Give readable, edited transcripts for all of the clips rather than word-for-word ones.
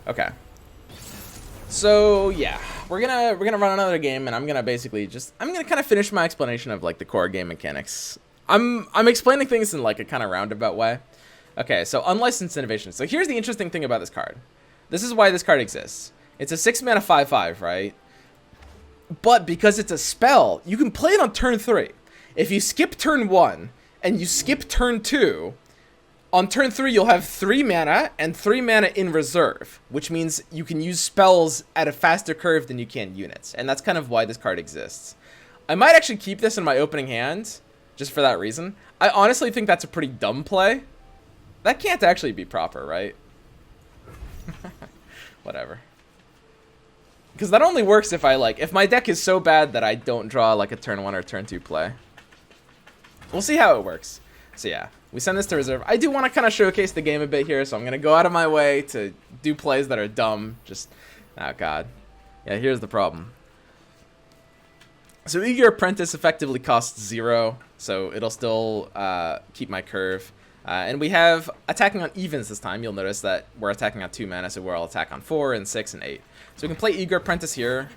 Okay. So yeah, we're gonna run another game, and I'm gonna kind of finish my explanation of like the core game mechanics. I'm explaining things in like a kind of roundabout way. Okay, so unlicensed innovation. So here's the interesting thing about this card. This is why this card exists. It's a 6 mana 5/5, right? But because it's a spell, you can play it on turn 3. If you skip turn 1 and you skip turn 2, on turn 3 you'll have 3 mana and 3 mana in reserve, which means you can use spells at a faster curve than you can units. And that's kind of why this card exists. I might actually keep this in my opening hand, just for that reason. I honestly think that's a pretty dumb play. That can't actually be proper, right? Whatever. Because that only works if if my deck is so bad that I don't draw like a turn 1 or turn 2 play. We'll see how it works. So yeah, we send this to reserve. I do want to kind of showcase the game a bit here, so I'm going to go out of my way to do plays that are dumb. Just, oh god. Yeah, here's the problem. So Eager Apprentice effectively costs 0, so it'll still keep my curve. And we have attacking on evens this time. You'll notice that we're attacking on 2 mana, so we'll attack on 4 and 6 and 8. So we can play Eager Apprentice here.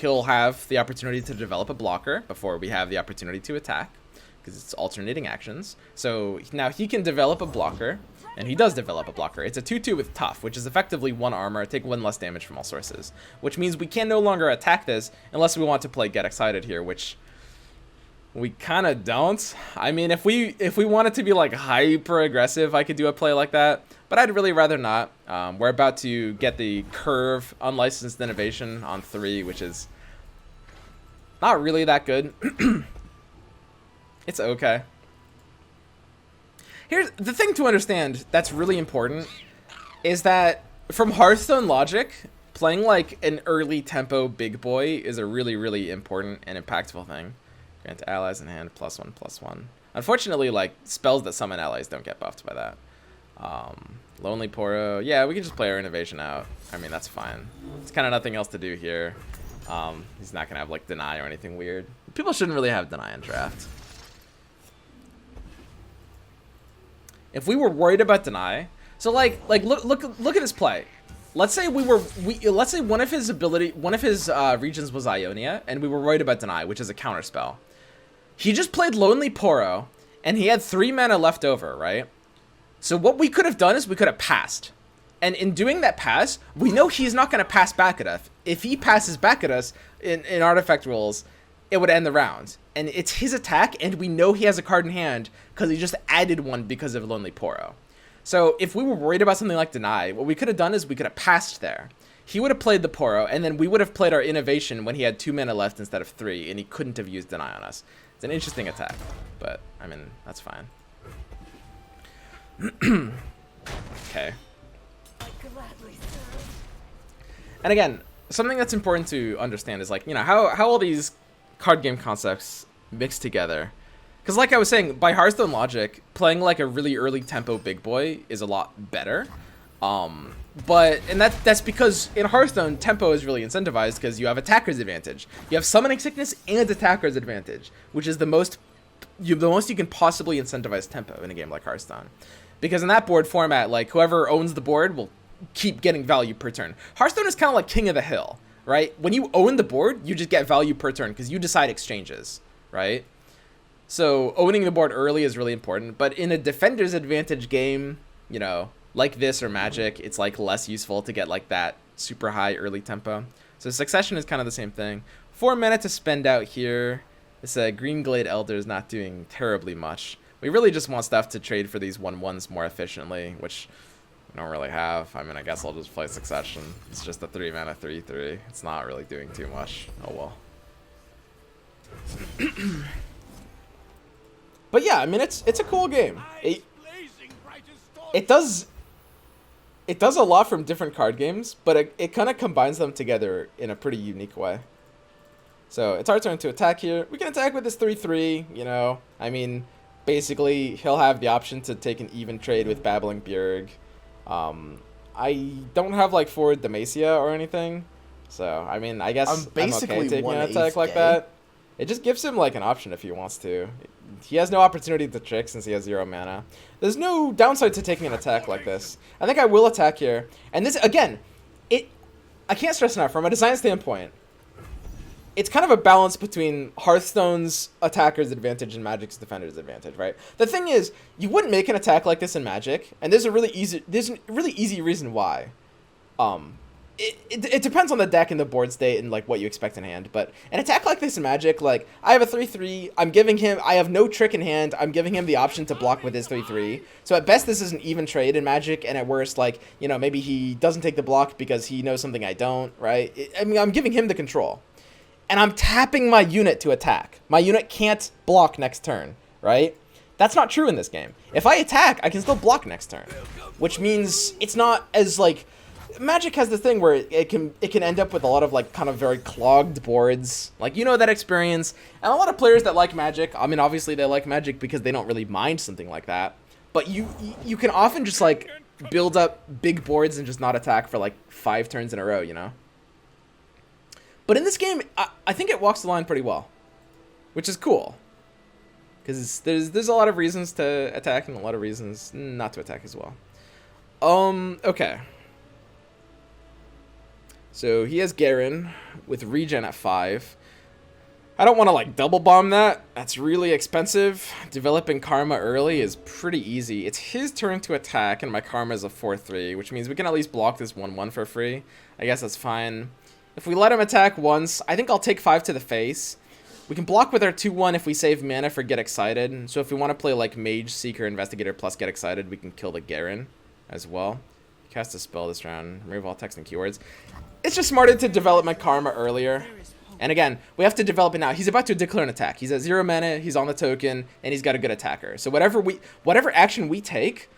He'll have the opportunity to develop a blocker before we have the opportunity to attack, because it's alternating actions. So now he can develop a blocker, and he does develop a blocker. It's a 2/2 with tough, which is effectively 1 armor, take 1 less damage from all sources, which means we can no longer attack this unless we want to play Get Excited here, which we kind of don't. I mean, if we wanted to be like hyper aggressive, I could do a play like that, but I'd really rather not. We're about to get the curve unlicensed innovation on 3, which is not really that good. It's okay. Here's the thing to understand that's really important is that from Hearthstone logic, playing like an early tempo big boy is a really, really important and impactful thing. Grant allies in hand +1/+1. Unfortunately, like spells that summon allies don't get buffed by that. Lonely Poro. Yeah, we can just play our innovation out. I mean, that's fine. There's kind of nothing else to do here. He's not gonna have like deny or anything weird. People shouldn't really have deny in draft. If we were worried about deny, so look at his play. Let's say let's say one of his regions was Ionia, and we were worried about deny, which is a counter spell. He just played Lonely Poro, and he had 3 mana left over, right? So what we could have done is we could have passed, and in doing that pass, we know he's not going to pass back at us. If he passes back at us in artifact rules, it would end the round. And it's his attack, and we know he has a card in hand because he just added one because of Lonely Poro. So if we were worried about something like deny, what we could have done is we could have passed there. He would have played the Poro, and then we would have played our innovation when he had 2 mana left instead of 3, and he couldn't have used deny on us. It's an interesting attack, but I mean, that's fine. Okay. And again, something that's important to understand is like, you know, how all these card game concepts mix together. Because like I was saying, by Hearthstone logic, playing like a really early tempo big boy is a lot better. And that's because in Hearthstone, tempo is really incentivized because you have attacker's advantage. You have summoning sickness and attacker's advantage, which is the most you can possibly incentivize tempo in a game like Hearthstone. Because in that board format, like whoever owns the board will keep getting value per turn. Hearthstone is kind of like King of the Hill, right? When you own the board, you just get value per turn because you decide exchanges, right? So owning the board early is really important, but in a defender's advantage game, you know, like this or Magic, it's like less useful to get like that super high early tempo. So Succession is kind of the same thing. 4 mana to spend out here. This Green Glade Elder is not doing terribly much. We really just want stuff to trade for these 1/1s more efficiently, which we don't really have. I mean, I guess I'll just play Succession. It's just a 3 mana 3/3. It's not really doing too much. Oh well. But yeah, I mean, it's a cool game. It does a lot from different card games, but it kind of combines them together in a pretty unique way. So it's our turn to attack here. We can attack with this 3/3, you know. I mean, basically, he'll have the option to take an even trade with Babbling Bjerg. I don't have like forward Demacia or anything, so I mean, I guess I'm okay taking an attack like that. It just gives him like an option if he wants to. he has no opportunity to trick since he has 0 mana. There's no downside to taking an attack like this. I think I will attack here. And this, again, I can't stress enough, from a design standpoint, it's kind of a balance between Hearthstone's attacker's advantage and Magic's defender's advantage, right? The thing is, you wouldn't make an attack like this in Magic, and there's a really easy reason why. It depends on the deck and the board state and like what you expect in hand, but an attack like this in Magic, like I have a 3/3, I have no trick in hand, I'm giving him the option to block with his 3/3. So at best this is an even trade in Magic, and at worst, like, you know, maybe he doesn't take the block because he knows something I don't, right? I mean, I'm giving him the control. And I'm tapping my unit to attack. My unit can't block next turn, right? That's not true in this game. If I attack, I can still block next turn, which means it's not as like Magic has this thing where it can end up with a lot of like kind of very clogged boards. Like, you know that experience. And a lot of players that like Magic, I mean, obviously they like Magic because they don't really mind something like that. But you can often just like build up big boards and just not attack for like 5 turns in a row, you know? But in this game, I think it walks the line pretty well, which is cool. Because there's a lot of reasons to attack and a lot of reasons not to attack as well. Okay. So he has Garen with regen at 5. I don't want to like double bomb that. That's really expensive. Developing Karma early is pretty easy. It's his turn to attack and my Karma is a 4/3, which means we can at least block this 1/1 for free. I guess that's fine. If we let him attack once, I think I'll take 5 to the face. We can block with our 2/1 if we save mana for Get Excited. So if we want to play like Mage, Seeker, Investigator plus Get Excited, we can kill the Garen as well. Cast a spell this round. Remove all text and keywords. It's just smarter to develop my Karma earlier. And again, we have to develop it now. He's about to declare an attack. He's at 0 mana, he's on the token, and he's got a good attacker. So whatever action we take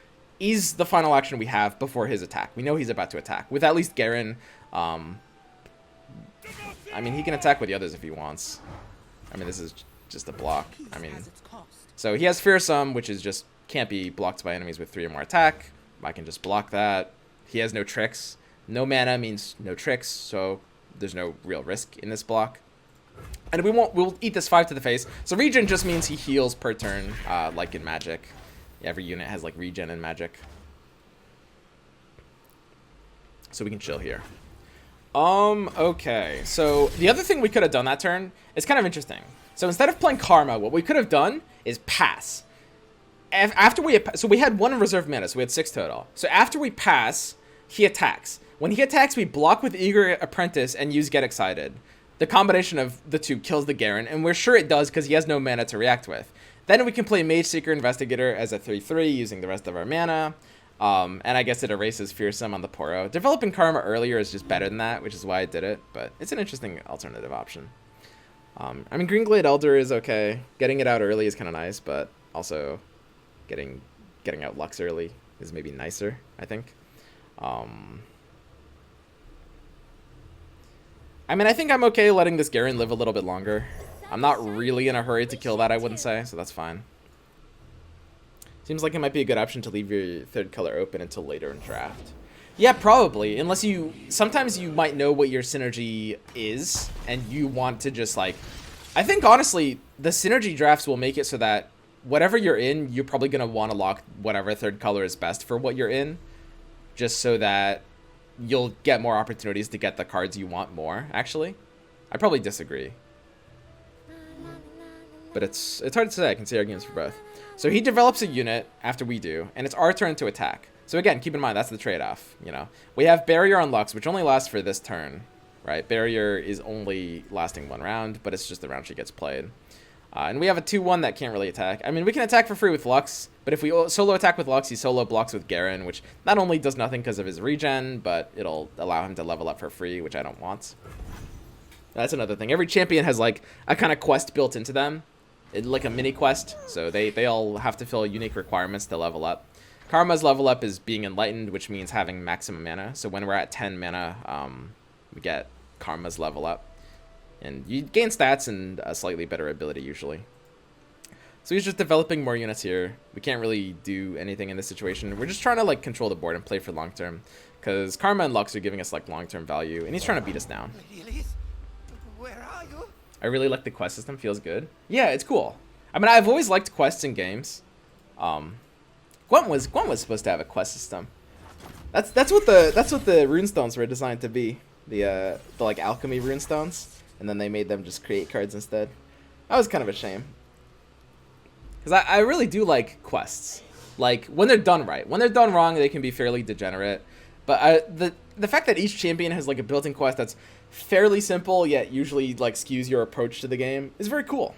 is the final action we have before his attack. We know he's about to attack. With at least Garen, I mean, he can attack with the others if he wants. I mean, this is just a block. I mean, so he has Fearsome, which is just can't be blocked by enemies with 3 or more attack. I can just block that. He has no tricks. No mana means no tricks, so there's no real risk in this block. And we'll eat this 5 to the face. So regen just means he heals per turn, like in Magic. Every unit has like regen in Magic. So we can chill here. Okay. So the other thing we could have done that turn is kind of interesting. So instead of playing Karma, what we could have done is pass. So we had 1 reserve mana, so we had 6 total. So after we pass, he attacks. When he attacks, we block with Eager Apprentice and use Get Excited. The combination of the two kills the Garen, and we're sure it does because he has no mana to react with. Then we can play Mage, Seeker, Investigator as a 3/3 using the rest of our mana. And I guess it erases Fearsome on the Poro. Developing Karma earlier is just better than that, which is why I did it, but it's an interesting alternative option. I mean, Greenglade Elder is okay. Getting it out early is kind of nice, but also getting out Lux early is maybe nicer, I think. I mean, I think I'm okay letting this Garen live a little bit longer. I'm not really in a hurry to kill that, I wouldn't say, so that's fine. Seems like it might be a good option to leave your 3rd color open until later in draft. Yeah, probably. Unless sometimes you might know what your synergy is, and you want to just like... I think, honestly, the synergy drafts will make it so that whatever you're in, you're probably going to want to lock whatever 3rd color is best for what you're in. Just so that you'll get more opportunities to get the cards you want more, actually. I probably disagree. But it's hard to say. I can see arguments for both. So he develops a unit after we do, and it's our turn to attack. So again, keep in mind, that's the trade-off, you know. We have Barrier on Lux, which only lasts for this turn, right? Barrier is only lasting 1 round, but it's just the round she gets played. And we have a 2/1 that can't really attack. I mean, we can attack for free with Lux, but if we solo attack with Lux, he solo blocks with Garen, which not only does nothing because of his regen, but it'll allow him to level up for free, which I don't want. That's another thing. Every champion has like a kind of quest built into them, like a mini quest, so they all have to fill unique requirements to level up. Karma's level up is being enlightened, which means having maximum mana. So when we're at 10 mana, we get Karma's level up. And you gain stats and a slightly better ability usually. So he's just developing more units here. We can't really do anything in this situation. We're just trying to like control the board and play for long term. Because Karma and Lux are giving us like long term value. And he's trying to beat us down. Where are you? I really like the quest system. Feels good. Yeah, it's cool. I mean, I've always liked quests in games. Gwent was supposed to have a quest system. That's what the runestones were designed to be. The like alchemy runestones, and then they made them just create cards instead. That was kind of a shame. Because I really do like quests. Like, when they're done right. When they're done wrong, they can be fairly degenerate. But the fact that each champion has like a built-in quest that's fairly simple, yet usually like skews your approach to the game, is very cool.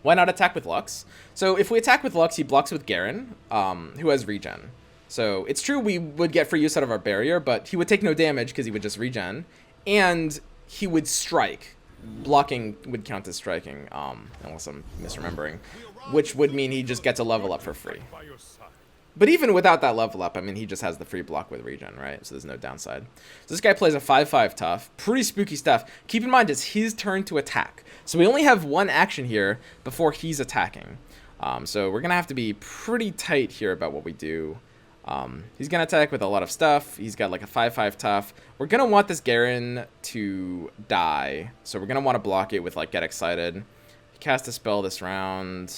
Why not attack with Lux? So if we attack with Lux, he blocks with Garen, who has regen. So it's true we would get free use out of our barrier, but he would take no damage because he would just regen. And he would strike. Blocking would count as striking, unless I'm misremembering, which would mean he just gets a level up for free. But even without that level up, I mean, he just has the free block with regen, right? So there's no downside. So this guy plays a 5/5 tough. Pretty spooky stuff. Keep in mind, it's his turn to attack. So we only have one action here before he's attacking. So we're going to have to be pretty tight here about what we do. He's going to attack with a lot of stuff. He's got like a 5/5 tough. We're going to want this Garen to die. So we're going to want to block it with like Get Excited. He cast a spell this round.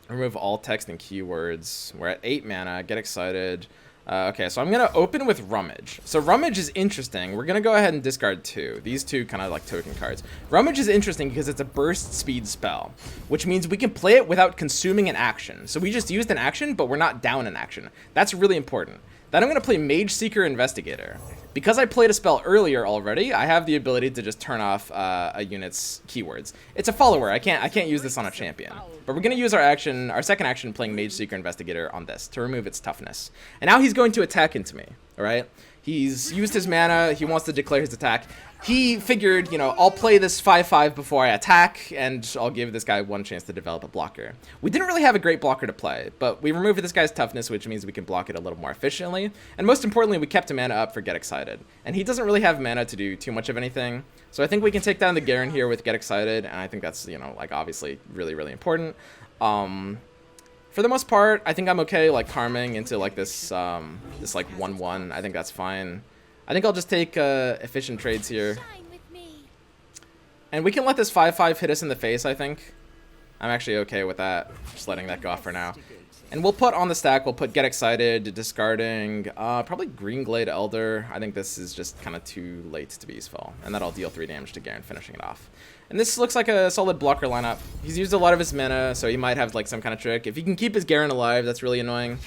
Remove all text and keywords. We're at 8 mana. Get Excited. Okay, so I'm going to open with Rummage. So Rummage is interesting. We're going to go ahead and discard 2. These 2 kind of like token cards. Rummage is interesting because it's a burst speed spell, which means we can play it without consuming an action. So we just used an action, but we're not down an action. That's really important. Then I'm going to play Mage Seeker Investigator. Because I played a spell earlier already, I have the ability to just turn off a unit's keywords. It's a follower. I can't use this on a champion. But we're going to use our second action playing Mage Seeker Investigator on this to remove its toughness. And now he's going to attack into me, all right? He's used his mana. He wants to declare his attack. He figured, you know, I'll play this 5/5 before I attack, and I'll give this guy one chance to develop a blocker. We didn't really have a great blocker to play, but we removed this guy's toughness, which means we can block it a little more efficiently. And most importantly, we kept a mana up for Get Excited. And he doesn't really have mana to do too much of anything. So I think we can take down the Garen here with Get Excited, and I think that's, you know, like obviously really, really important. For the most part, I think I'm okay, like, karming into, like, this like, 1/1. I think that's fine. I think I'll just take efficient trades here. And we can let this 5/5 hit us in the face, I think. I'm actually okay with that. Just letting that go off for now. And we'll put on the stack, we'll put Get Excited, discarding, probably Green Glade Elder. I think this is just kind of too late to be useful. And that'll deal 3 damage to Garen, finishing it off. And this looks like a solid blocker lineup. He's used a lot of his mana, so he might have like some kind of trick. If he can keep his Garen alive, that's really annoying.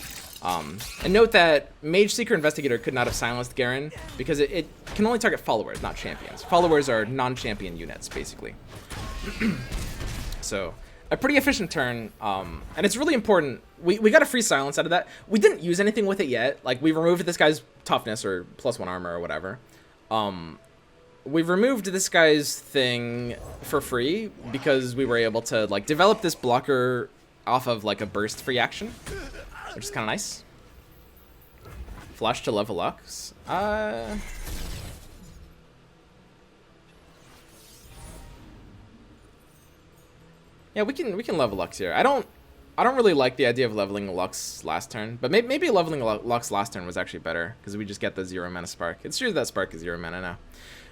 And note that Mage Seeker Investigator could not have silenced Garen because it can only target followers, not champions. Followers are non-champion units, basically. So, a pretty efficient turn, and it's really important. We got a free silence out of that. We didn't use anything with it yet. Like, we removed this guy's toughness or +1 armor or whatever. We've removed this guy's thing for free because we were able to, like, develop this blocker off of, like, a burst free action, which is kind of nice. Flash to level Lux. Yeah, we can level Lux here. I don't really like the idea of leveling Lux last turn, but maybe leveling Lux last turn was actually better because we just get the 0 mana spark. It's true that spark is 0 mana now.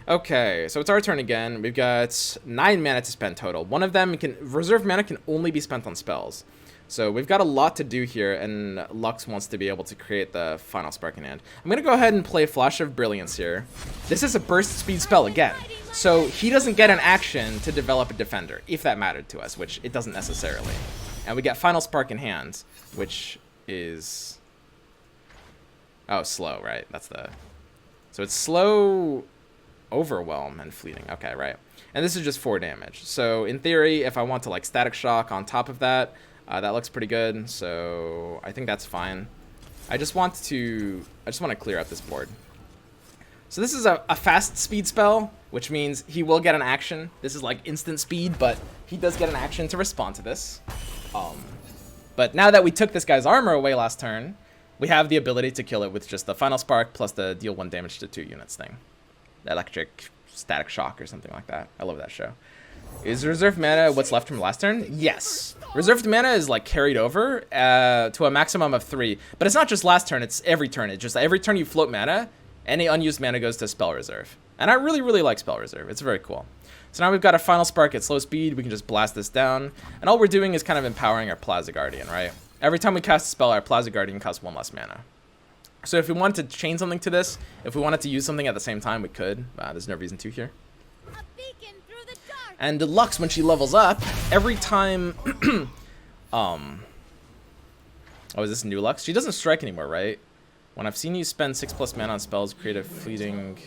Okay, so it's our turn again. We've got 9 mana to spend total. One of them reserve mana can only be spent on spells. So we've got a lot to do here, and Lux wants to be able to create the final spark in hand. I'm going to go ahead and play Flash of Brilliance here. This is a burst speed spell again. So he doesn't get an action to develop a defender, if that mattered to us, which it doesn't necessarily. And we get Final Spark in hand, which is... Oh, slow, right? That's the... So it's slow, overwhelm, and fleeting. Okay, right. And this is just 4 damage. So in theory, if I want to like Static Shock on top of that, that looks pretty good. So I think that's fine. I just want to clear out this board. So this is a fast speed spell, which means he will get an action. This is like instant speed, but he does get an action to respond to this. But now that we took this guy's armor away last turn, we have the ability to kill it with just the Final Spark plus the deal 1 damage to 2 units thing. The Electric Static Shock or something like that. I love that show. Is reserved mana what's left from last turn? Yes. Reserved mana is like carried over to a maximum of 3. But it's not just last turn, it's every turn. It's just every turn you float mana, any unused mana goes to Spell Reserve. And I really, really like Spell Reserve. It's very cool. So now we've got a Final Spark at slow speed. We can just blast this down. And all we're doing is kind of empowering our Plaza Guardian, right? Every time we cast a spell, our Plaza Guardian costs 1 less mana. So if we wanted to chain something to this, if we wanted to use something at the same time, we could. There's no reason to here. And Lux, when she levels up, every time... Oh, is this new Lux? She doesn't strike anymore, right? When I've seen you spend 6+ mana on spells, create a fleeting...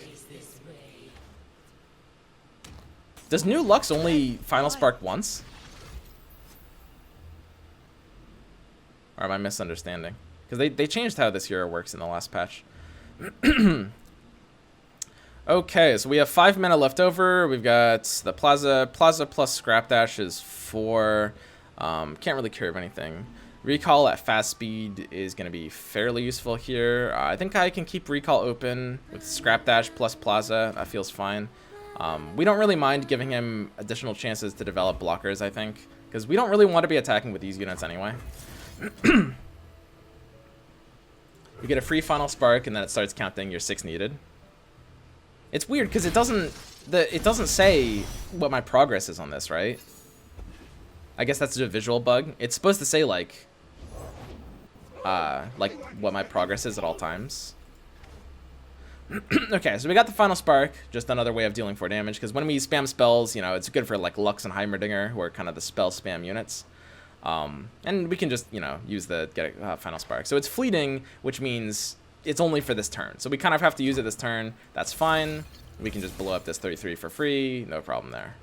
Does new Lux only Final Spark once? Or am I misunderstanding? Because they changed how this hero works in the last patch. Okay, so we have 5 mana left over. We've got the Plaza. Plaza plus Scrap Dash is 4. Can't really care of anything. Recall at fast speed is going to be fairly useful here. I think I can keep Recall open with Scrap Dash plus Plaza. That feels fine. We don't really mind giving him additional chances to develop blockers, I think. Because we don't really want to be attacking with these units anyway. You get a free Final Spark, and then it starts counting your 6 needed. It's weird because it doesn't say what my progress is on this, right? I guess that's a visual bug. It's supposed to say like what my progress is at all times. Okay, so we got the Final Spark, just another way of dealing 4 damage. Because when we spam spells, you know, it's good for like Lux and Heimerdinger, who are kind of the spell spam units. And we can just, you know, use the Final Spark. So it's fleeting, which means it's only for this turn. So we kind of have to use it this turn. That's fine. We can just blow up this 33 for free. No problem there.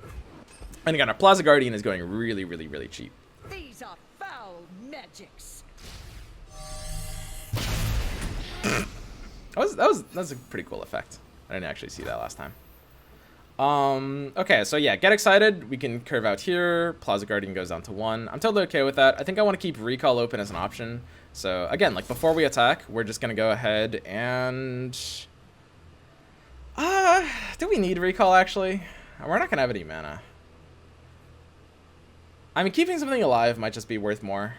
And again, our Plaza Guardian is going really, really, really cheap. These are foul magics. That was a pretty cool effect. I didn't actually see that last time. Okay, so yeah, get excited. We can curve out here. Plaza Guardian goes down to 1. I'm totally okay with that. I think I want to keep Recall open as an option. So again, like before we attack, we're just gonna go ahead and do we need Recall actually? We're not gonna have any mana. I mean, keeping something alive might just be worth more.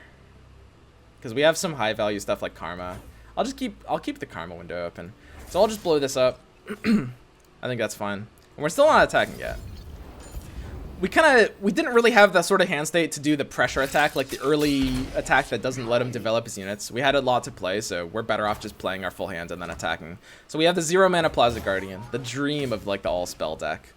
Because we have some high value stuff like Karma. I'll keep the Karma window open. So I'll just blow this up. I think that's fine. And we're still not attacking yet. We didn't really have that sort of hand state to do the pressure attack, like the early attack that doesn't let him develop his units. We had a lot to play, so we're better off just playing our full hand and then attacking. So we have the 0 mana Plaza Guardian, the dream of like the all spell deck,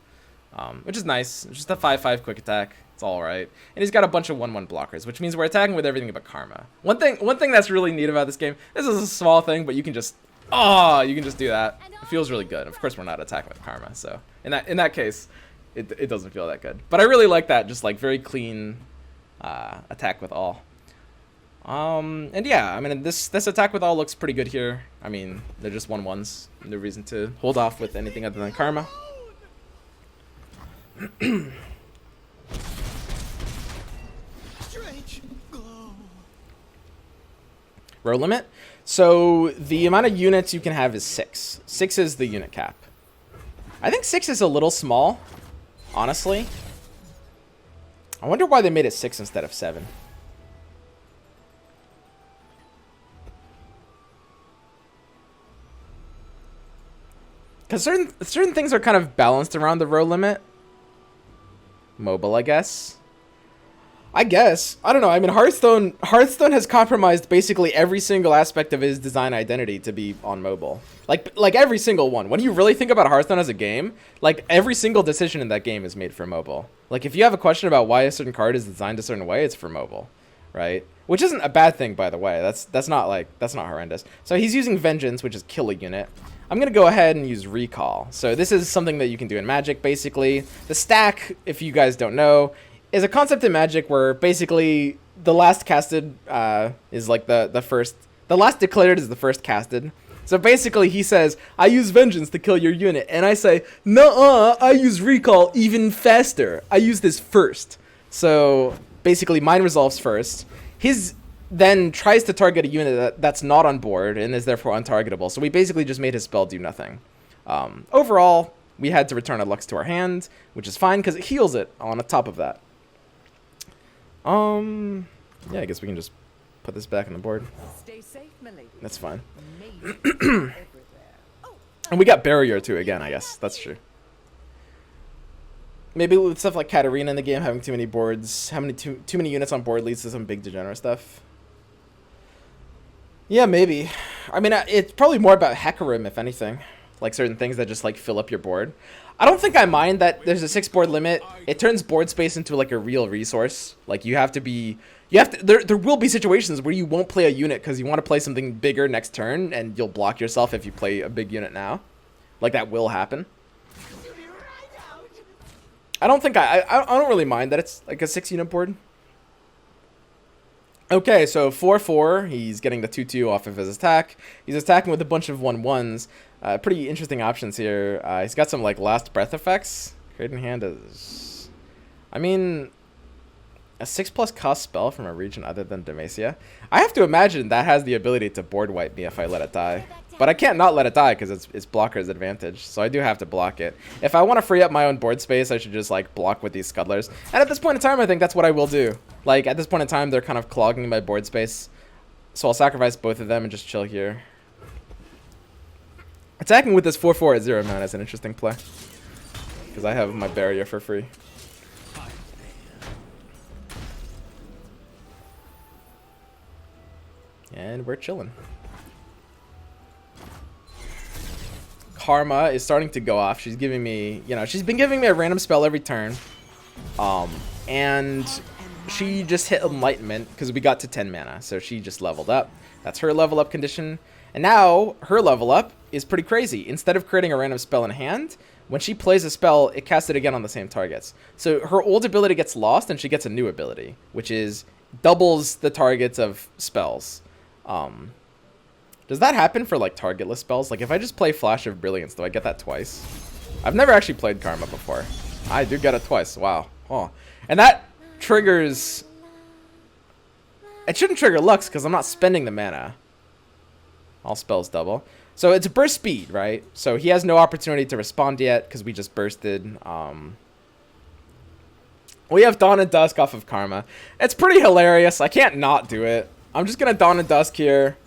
which is nice. It's just a 5/5 quick attack. It's all right. And he's got a bunch of 1/1 blockers, which means we're attacking with everything but Karma. One thing that's really neat about this game, this is a small thing, but you can just do that. It feels really good. Of course, we're not attacking with Karma, so in that case, it doesn't feel that good. But I really like that, just like very clean attack with all. And yeah, I mean this attack with all looks pretty good here. I mean, they're just 1/1s. No reason to hold off with anything other than Karma. Row limit. So the amount of units you can have is 6. 6 is the unit cap. I think 6 is a little small, honestly. I wonder why they made it 6 instead of 7. Because certain things are kind of balanced around the row limit. Mobile, I guess. I don't know. I mean, Hearthstone has compromised basically every single aspect of his design identity to be on mobile. Like every single one. When you really think about Hearthstone as a game, like every single decision in that game is made for mobile. Like if you have a question about why a certain card is designed a certain way, it's for mobile, right? Which isn't a bad thing, by the way. That's not horrendous. So he's using Vengeance, which is kill a unit. I'm going to go ahead and use Recall. So this is something that you can do in Magic, basically. The stack, if you guys don't know, is a concept in Magic where basically the last casted is like the first. The last declared is the first casted. So basically he says, I use Vengeance to kill your unit. And I say, nuh-uh, I use Recall even faster. I use this first. So basically mine resolves first. His then tries to target a unit that's not on board and is therefore untargetable. So we basically just made his spell do nothing. Overall, we had to return a Lux to our hand, which is fine because it heals it on the top of that. Yeah, I guess we can just put this back on the board. Stay safe, my lady. That's fine. Oh, And we got Barrier too again, I guess. That's true. Maybe with stuff like Katarina in the game, having too many boards, too many units on board leads to some big degenerate stuff. Yeah, maybe. I mean, it's probably more about Hecarim, if anything. Like certain things that just like fill up your board. I don't think I mind that there's a 6 board limit. It turns board space into like a real resource. Like you have to, there will be situations where you won't play a unit because you want to play something bigger next turn and you'll block yourself if you play a big unit now. Like that will happen. I don't think I don't really mind that it's like a 6 unit board. Okay, so 4/4, he's getting the 2/2 off of his attack. He's attacking with a bunch of 1/1s. Pretty interesting options here. He's got some like last breath effects. Creating hand is, I mean, a 6+ cost spell from a region other than Demacia. I have to imagine that has the ability to board wipe me if I let it die. But I can't not let it die because it's blocker's advantage. So I do have to block it. If I want to free up my own board space, I should just like block with these scuttlers. And at this point in time, I think that's what I will do. Like at this point in time, they're kind of clogging my board space. So I'll sacrifice both of them and just chill here. Attacking with this 4/4 at 0 mana is an interesting play. Because I have my barrier for free. And we're chilling. Karma is starting to go off. She's giving me, she's been giving me a random spell every turn. And she just hit Enlightenment because we got to 10 mana. So she just leveled up. That's her level up condition. And now her level up is pretty crazy. Instead of creating a random spell in hand, when she plays a spell, it casts it again on the same targets. So her old ability gets lost and she gets a new ability, which is doubles the targets of spells. Does that happen for like targetless spells? Like if I just play Flash of Brilliance, do I get that twice? I've never actually played Karma before. I do get it twice. Wow. Oh. And that triggers... It shouldn't trigger Lux because I'm not spending the mana. All spells double. So it's burst speed, right? So he has no opportunity to respond yet because we just bursted. We have Dawn and Dusk off of Karma. It's pretty hilarious. I can't not do it. I'm just going to Dawn and Dusk here.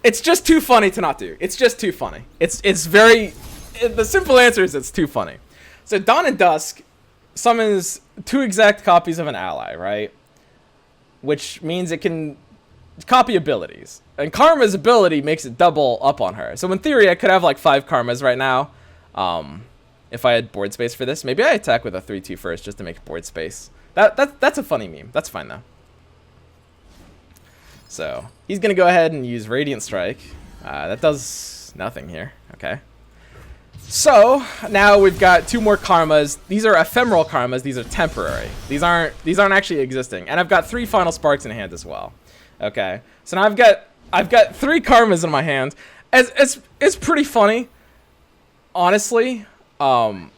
It's just too funny to not do. It's just too funny. It's very... The simple answer is it's too funny. So Dawn and Dusk summons 2 exact copies of an ally, right? Which means it can copy abilities. And Karma's ability makes it double up on her. So in theory, I could have like 5 Karmas right now. If I had board space for this. Maybe I attack with a 3/2 first just to make board space. That's a funny meme. That's fine though. So he's going to go ahead and use Radiant Strike. That does nothing here. Okay. So now we've got 2 more Karmas. These are ephemeral Karmas. These are temporary. These aren't actually existing. And I've got 3 Final Sparks in hand as well. Okay. So now I've got 3 Karmas in my hand. It's pretty funny. Honestly. No,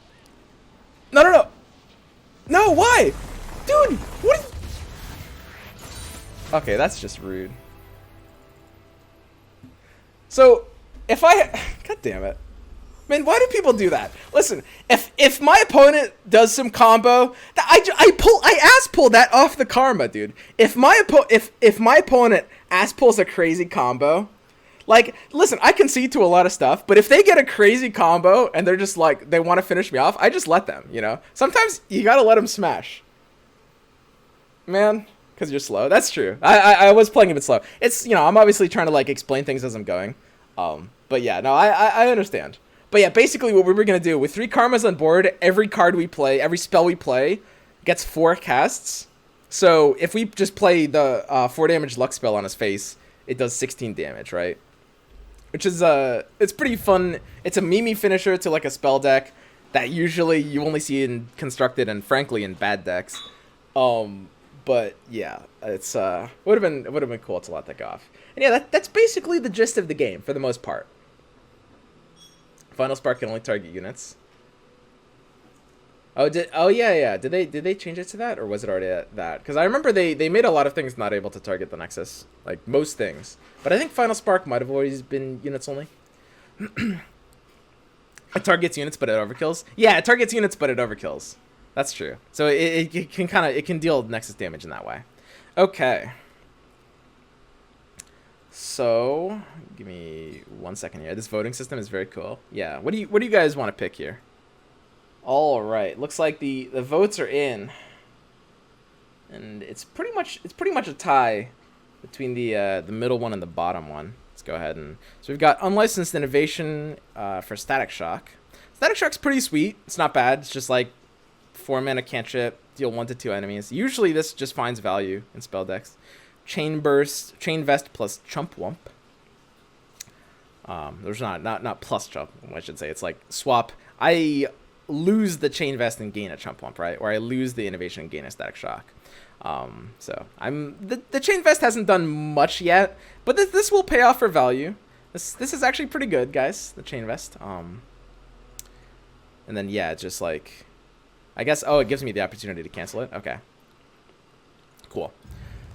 why? Dude, what? Okay, that's just rude. So, if I... God damn it. Man, why do people do that? Listen, if my opponent does some combo, I ass pull that off the Karma, dude. If my opponent ass pulls a crazy combo, like, listen, I concede to a lot of stuff, but if they get a crazy combo and they're just like, they want to finish me off, I just let them, Sometimes you gotta let them smash. Man, because you're slow. That's true. I was playing a bit slow. It's, I'm obviously trying to, like, explain things as I'm going. But yeah, no, I understand. But yeah, basically what we were going to do, with 3 Karmas on board, every card we play, every spell we play, gets 4 casts. So if we just play the 4 damage Lux spell on his face, it does 16 damage, right? Which is, it's pretty fun. It's a meme finisher to, like, a spell deck that usually you only see in Constructed and, frankly, in bad decks. But, yeah, it's, would have been cool to let that go off. And yeah, that's basically the gist of the game, for the most part. Final Spark can only target units. Oh yeah. Did they change it to that, or was it already at that? Because I remember they made a lot of things not able to target the Nexus, like most things. But I think Final Spark might have always been units only. It targets units, but it overkills. Yeah, it targets units, but it overkills. That's true. So it can deal Nexus damage in that way. Okay. So give me 1 second here. This voting system is very cool. Yeah. What do you guys want to pick here? All right, looks like the votes are in, and it's pretty much a tie between the middle one and the bottom one. Let's go ahead and so we've got unlicensed innovation for Static Shock. Static Shock's pretty sweet. It's not bad. It's just like 4 mana cantrip, deal 1 to 2 enemies. Usually this just finds value in spell decks. Chain Burst, Chain Vest plus Chump Wump. There's not plus Chump, I should say. It's like swap. I lose the Chain Vest and gain a Chump Wump, right? Or I lose the innovation and gain a Static Shock. So the Chain Vest hasn't done much yet, but this will pay off for value. This is actually pretty good, guys. The Chain Vest. And then yeah, just like, I guess. Oh, it gives me the opportunity to cancel it. Okay. Cool.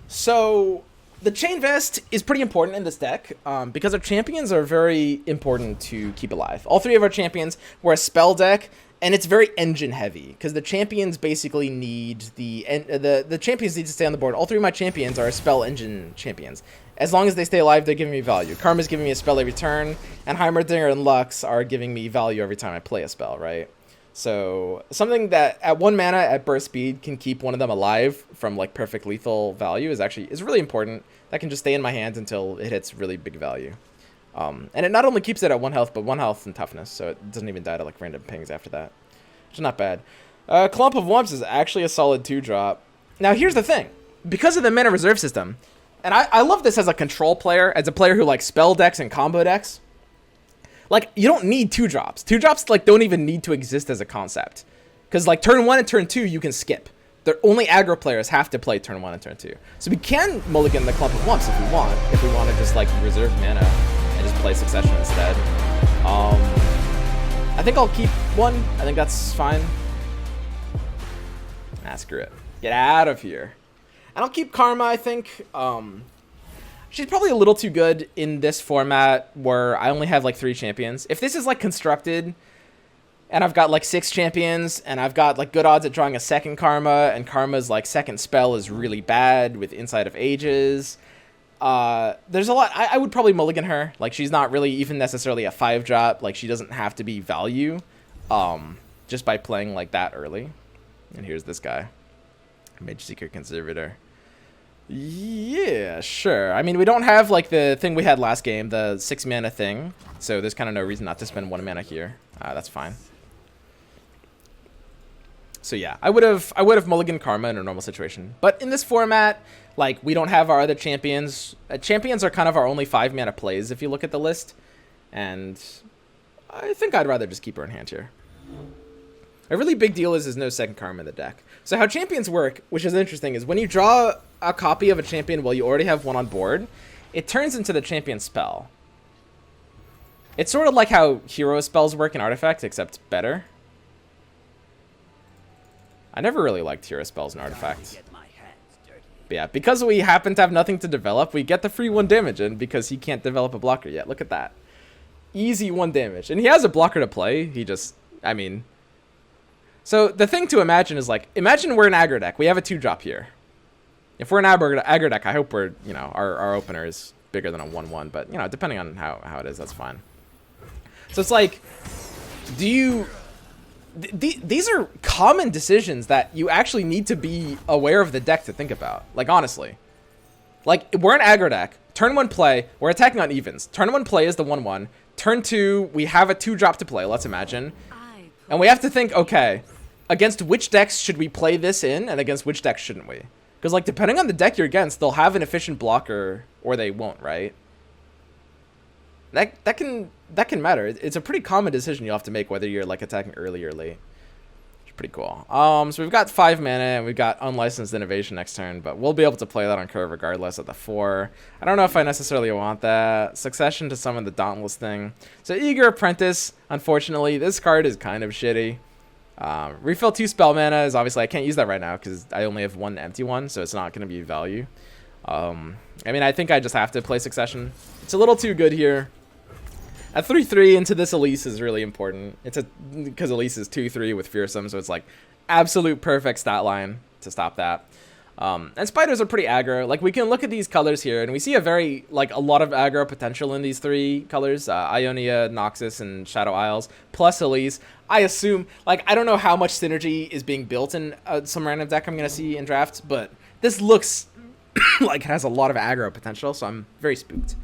So the Chain Vest is pretty important in this deck because our champions are very important to keep alive. All 3 of our champions were a spell deck. And it's very engine heavy because the champions basically need the champions need to stay on the board. All 3 of my champions are spell engine champions. As long as they stay alive, they're giving me value. Karma's giving me a spell every turn, and Heimerdinger and Lux are giving me value every time I play a spell, right? So something that at 1 mana at burst speed can keep one of them alive from like perfect lethal value is really important. That can just stay in my hand until it hits really big value. And it not only keeps it at 1 health, but 1 health and toughness, so it doesn't even die to like random pings after that, which is not bad. Clump of Wumps is actually a solid 2-drop. Now here's the thing, because of the mana reserve system, and I love this as a control player, as a player who likes spell decks and combo decks. Like, you don't need 2-drops. 2-drops like don't even need to exist as a concept, because like turn 1 and turn 2 you can skip. The only aggro players have to play turn 1 and turn 2. So we can mulligan the Clump of Wumps if we want to just like reserve mana and just play Succession instead. I think I'll keep 1. I think that's fine. Nah, screw it. Get out of here. And I'll keep Karma, I think. She's probably a little too good in this format where I only have like 3 champions. If this is like constructed and I've got like 6 champions and I've got like good odds at drawing a second Karma, and Karma's like second spell is really bad with Inside of Ages, there's a lot. I would probably mulligan her. Like, she's not really even necessarily a 5-drop. Like, she doesn't have to be value just by playing like that early. And here's this guy, Mage Seeker Conservator. Yeah, sure. I mean, we don't have like the thing we had last game, the 6 mana thing, so there's kind of no reason not to spend 1 mana here. That's fine. So yeah, I would have mulliganed Karma in a normal situation, but in this format, like, we don't have our other champions. Champions are kind of our only 5 mana plays if you look at the list, and I think I'd rather just keep her in hand here. A really big deal is there's no second Karma in the deck. So how champions work, which is interesting, is when you draw a copy of a champion while you already have one on board, it turns into the champion spell. It's sort of like how hero spells work in Artifact, except better. I never really liked hero spells in Artifact. But yeah, because we happen to have nothing to develop, we get the free 1 damage in because he can't develop a blocker yet. Look at that. Easy 1 damage. And he has a blocker to play. He just, I mean... So the thing to imagine is, like, imagine we're an aggro deck. We have a 2-drop here. If we're an aggro deck, I hope we're, you know, our opener is bigger than a 1/1. But, you know, depending on how it is, that's fine. So it's like, do you... These are common decisions that you actually need to be aware of the deck to think about. Like, honestly. Like, we're an aggro deck. Turn 1 play, we're attacking on evens. Turn 1 play is the 1/1. Turn 2, we have a 2-drop to play, let's imagine. And we have to think, okay, against which decks should we play this in, and against which decks shouldn't we? Because, like, depending on the deck you're against, they'll have an efficient blocker, or they won't, right? That can matter. It's a pretty common decision you'll have to make, whether you're like attacking early or late. It's pretty cool. So we've got 5 mana and we've got unlicensed innovation next turn, but we'll be able to play that on curve regardless at the 4. I don't know if I necessarily want that. Succession to summon the Dauntless thing. So Eager Apprentice, unfortunately, this card is kind of shitty. Refill 2 spell mana is obviously, I can't use that right now because I only have 1 empty one, so it's not going to be value. I mean, I think I just have to play Succession. It's a little too good here. At 3/3 into this Elise is really important. Because Elise is 2/3 with Fearsome, so it's like absolute perfect stat line to stop that. And spiders are pretty aggro. Like, we can look at these colors here, and we see a lot of aggro potential in these 3 colors, Ionia, Noxus, and Shadow Isles, plus Elise. I assume, like, I don't know how much synergy is being built in some random deck I'm going to see in drafts, but this looks like it has a lot of aggro potential, so I'm very spooked.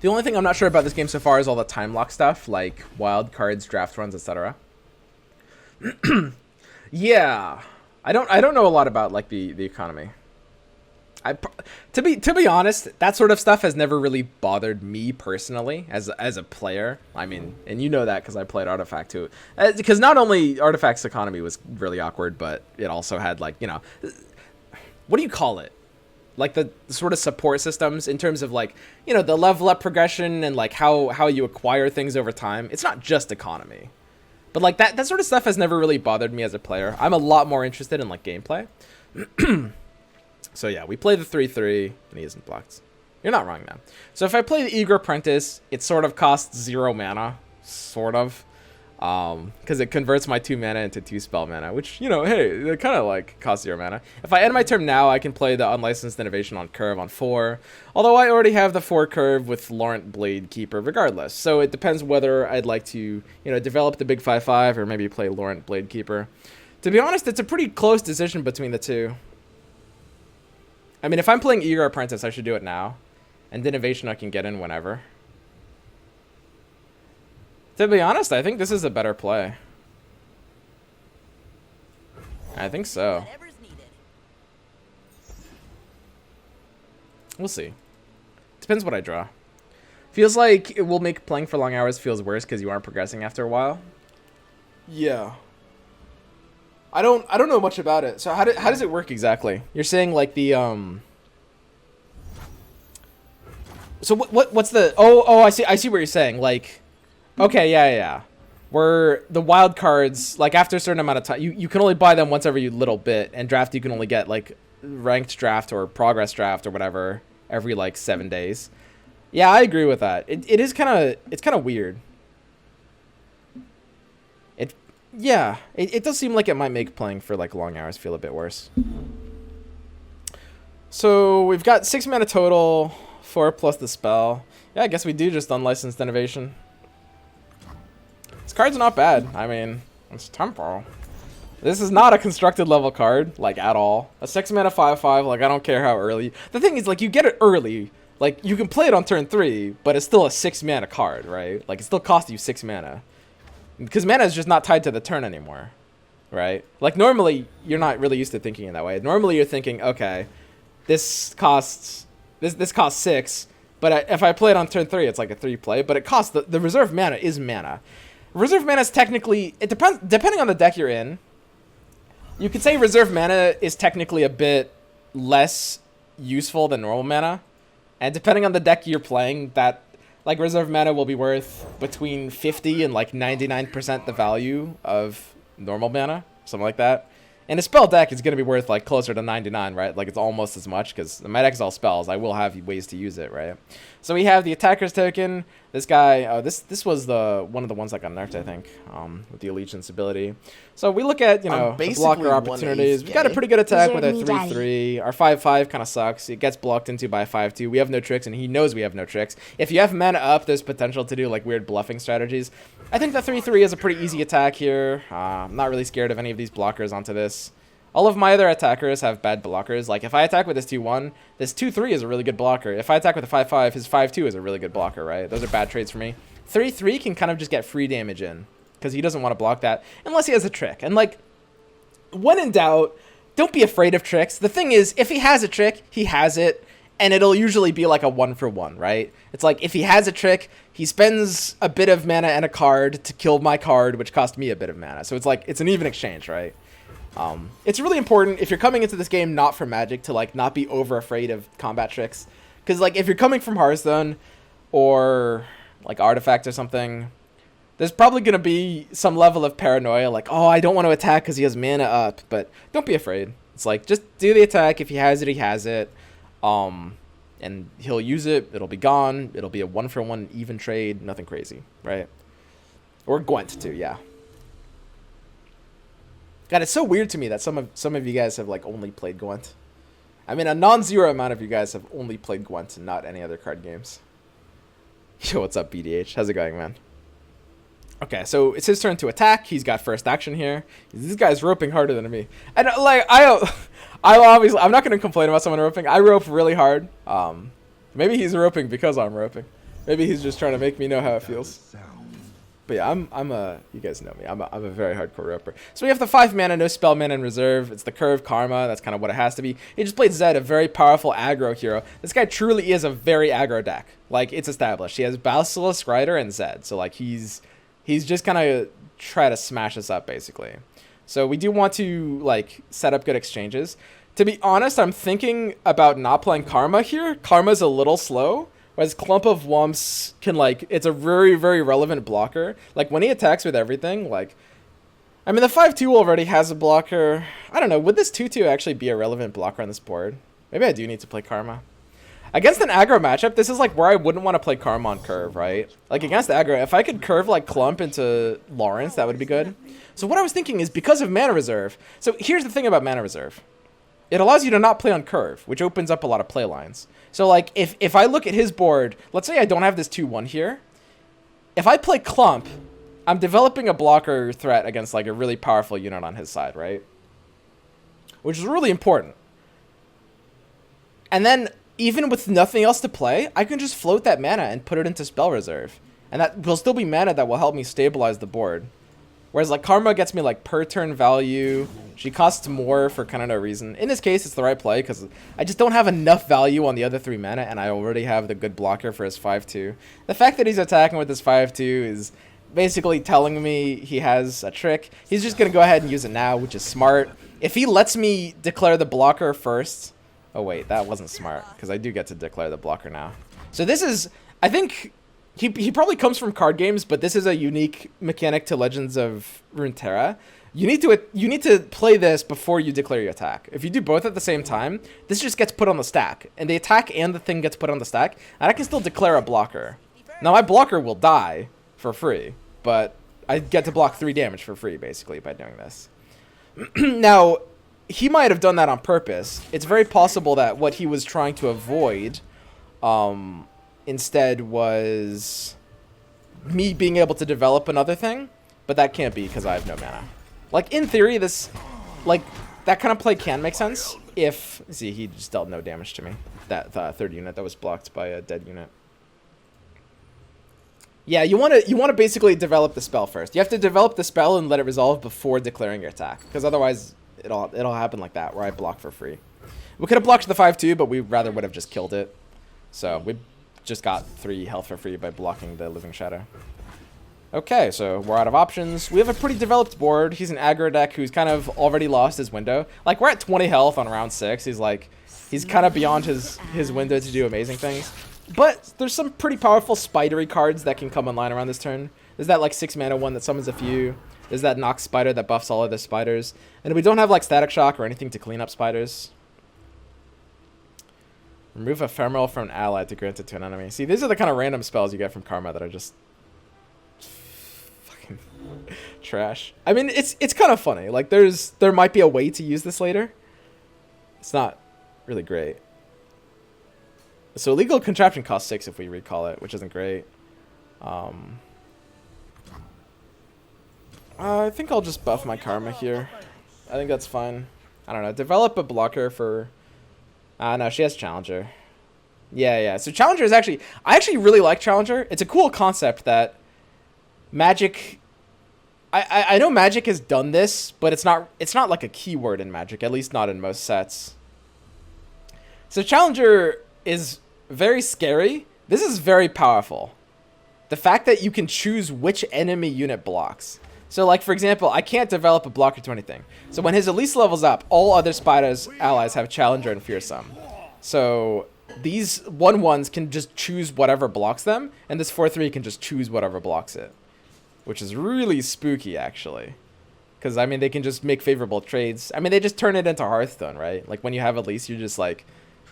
The only thing I'm not sure about this game so far is all the time lock stuff, like wild cards, draft runs, etc. Yeah, I don't know a lot about like the economy. To be honest, that sort of stuff has never really bothered me personally as a player. I mean, and you know that because I played Artifact too. Because not only Artifact's economy was really awkward, but it also had like, you know, what do you call it? Like the sort of support systems in terms of like, you know, the level up progression and like how you acquire things over time. It's not just economy. But like that sort of stuff has never really bothered me as a player. I'm a lot more interested in like gameplay. So yeah, we play the 3/3 and he isn't blocked. You're not wrong, man. So if I play the Eager Apprentice, it sort of costs 0 mana, sort of. Because it converts my 2 mana into 2 spell mana, which, you know, hey, it kind of like costs 0 mana. If I end my turn now, I can play the Unlicensed Innovation on curve on 4, although I already have the 4 curve with Laurent Blade Keeper regardless. So it depends whether I'd like to, you know, develop the big 5/5 or maybe play Laurent Blade Keeper. To be honest, it's a pretty close decision between the two. I mean, if I'm playing Eager Apprentice, I should do it now, and Innovation I can get in whenever. To be honest, I think this is a better play. I think so. We'll see. Depends what I draw. Feels like it will make playing for long hours feels worse because you aren't progressing after a while. Yeah. I don't know much about it. So how does it work exactly? You're saying like the So what's the Oh, I see what you're saying. Like, okay, yeah. Where the wild cards, like after a certain amount of time, you can only buy them once every little bit, and draft you can only get like ranked draft or progress draft or whatever every like 7 days. Yeah, I agree with that. It's kind of weird. It does seem like it might make playing for like long hours feel a bit worse. So we've got 6 mana total, 4 plus the spell. Yeah, I guess we do just Unlicensed Innovation. This card's not bad. I mean, it's tempo. This is not a constructed level card, like, at all. A 6 mana 5/5, like, I don't care how early. The thing is, like, you get it early. Like, you can play it on turn 3, but it's still a 6 mana card, right? Like, it still costs you 6 mana. Because mana is just not tied to the turn anymore, right? Like, normally, you're not really used to thinking in that way. Normally, you're thinking, okay, this costs 6, but if I play it on turn 3, it's like a 3 play, but it costs, the reserve mana is mana. Reserve mana is technically, it depends, depending on the deck you're in, you could say reserve mana is technically a bit less useful than normal mana. And depending on the deck you're playing, that, like, reserve mana will be worth between 50 and, like, 99% the value of normal mana. Something like that. And a spell deck is going to be worth, like, closer to 99, right? Like, it's almost as much, because my deck is all spells. I will have ways to use it, right? So we have the attacker's token. This guy, this was one of the ones that got nerfed, I think, with the allegiance ability. So we look at, you know, the blocker opportunities. We got a pretty good attack with a 3/3. Our 5/5 kind of sucks. It gets blocked into by a 5/2. We have no tricks, and he knows we have no tricks. If you have mana up, there's potential to do, like, weird bluffing strategies. I think the 3/3 is a pretty easy attack here. I'm not really scared of any of these blockers onto this. All of my other attackers have bad blockers. Like, if I attack with this 2/1, this 2/3 is a really good blocker. If I attack with a 5/5, his 5/2 is a really good blocker, right? Those are bad trades for me. 3/3 can kind of just get free damage in, because he doesn't want to block that, unless he has a trick. And, like, when in doubt, don't be afraid of tricks. The thing is, if he has a trick, he has it, and it'll usually be like a 1-for-1, right? It's like, if he has a trick, he spends a bit of mana and a card to kill my card, which cost me a bit of mana. So it's like, it's an even exchange, right? It's really important if you're coming into this game not for Magic to, like, not be over afraid of combat tricks. Because, like, if you're coming from Hearthstone or, like, Artifact or something, there's probably going to be some level of paranoia, like, oh, I don't want to attack because he has mana up. But don't be afraid. It's like, just do the attack. If he has it, he has it. And he'll use it. It'll be gone. It'll be a 1-for-1 even trade. Nothing crazy, right? Or Gwent, too, yeah. God, it's so weird to me that some of you guys have like only played Gwent. I mean, a non-zero amount of you guys have only played Gwent and not any other card games. Yo, what's up, BDH? How's it going, man? Okay, so it's his turn to attack. He's got first action here. This guy's roping harder than me. And like I obviously I'm not gonna complain about someone roping. I rope really hard. Maybe he's roping because I'm roping. Maybe he's just trying to make me know how it feels. But yeah, you guys know me. I'm a very hardcore roper. So we have the 5 mana, no spell mana in reserve. It's the curve karma. That's kind of what it has to be. He just played Zed, a very powerful aggro hero. This guy truly is a very aggro deck. Like, it's established. He has Basilisk Rider and Zed. So like he's just kind of try to smash us up basically. So we do want to like set up good exchanges. To be honest, I'm thinking about not playing Karma here. Karma's a little slow. Whereas Clump of Wumps can, like, it's a very, very relevant blocker. Like, when he attacks with everything, like, I mean, the 5-2 already has a blocker. I don't know, would this 2-2 actually be a relevant blocker on this board? Maybe I do need to play Karma. Against an aggro matchup, this is, like, where I wouldn't want to play Karma on curve, right? Like, against aggro, if I could curve, like, Clump into Lawrence, that would be good. So what I was thinking is, because of Mana Reserve, so here's the thing about Mana Reserve. It allows you to not play on curve, which opens up a lot of play lines. So, like, if I look at his board, let's say I don't have this 2-1 here. If I play Clump, I'm developing a blocker threat against, like, a really powerful unit on his side, right? Which is really important. And then, even with nothing else to play, I can just float that mana and put it into Spell Reserve. And that will still be mana that will help me stabilize the board. Whereas, like, Karma gets me, like, per turn value. She costs more for kind of no reason. In this case, it's the right play because I just don't have enough value on the other 3 mana, and I already have the good blocker for his 5-2. The fact that he's attacking with his 5-2 is basically telling me he has a trick. He's just going to go ahead and use it now, which is smart. If he lets me declare the blocker first... Oh, wait, that wasn't smart because I do get to declare the blocker now. So this is... I think... He probably comes from card games, but this is a unique mechanic to Legends of Runeterra. You need to play this before you declare your attack. If you do both at the same time, this just gets put on the stack. And the attack and the thing gets put on the stack, and I can still declare a blocker. Now, my blocker will die for free, but I get to block 3 damage for free, basically, by doing this. Now, he might have done that on purpose. It's very possible that what he was trying to avoid... instead was me being able to develop another thing, but that can't be because I have no mana. Like, in theory, this, like, that kind of play can make sense if, see, he just dealt no damage to me. That third unit that was blocked by a dead unit. Yeah, you want to basically develop the spell first. You have to develop the spell and let it resolve before declaring your attack, because otherwise it'll happen like that, where I block for free. We could have blocked the 5-2, but we rather would have just killed it. So we just got 3 health for free by blocking the Living Shadow. Okay, so we're out of options. We have a pretty developed board. He's an aggro deck who's kind of already lost his window. Like, we're at 20 health on round 6. He's kind of beyond his window to do amazing things. But there's some pretty powerful spidery cards that can come online around this turn. There's that, like, 6 mana one that summons a few. There's that Nox Spider that buffs all other spiders. And we don't have, like, Static Shock or anything to clean up spiders. Remove ephemeral from an ally to grant it to an enemy. See, these are the kind of random spells you get from Karma that are just fucking trash. I mean, it's kind of funny. Like, there might be a way to use this later. It's not really great. So illegal contraption costs 6 if we recall it, which isn't great. I think I'll just buff my Karma here. I think that's fine. I don't know. Develop a blocker for... no, she has Challenger. Yeah. So Challenger is actually... I actually really like Challenger. It's a cool concept that Magic... I know Magic has done this, but it's not like a keyword in Magic, at least not in most sets. So Challenger is very scary. This is very powerful. The fact that you can choose which enemy unit blocks. So, like, for example, I can't develop a blocker to anything. So when his Elise levels up, all other Spiders allies have Challenger and Fearsome. So these 1/1s can just choose whatever blocks them, and this 4/3 can just choose whatever blocks it. Which is really spooky, actually. Because, I mean, they can just make favorable trades. I mean, they just turn it into Hearthstone, right? Like, when you have Elise, you're just like...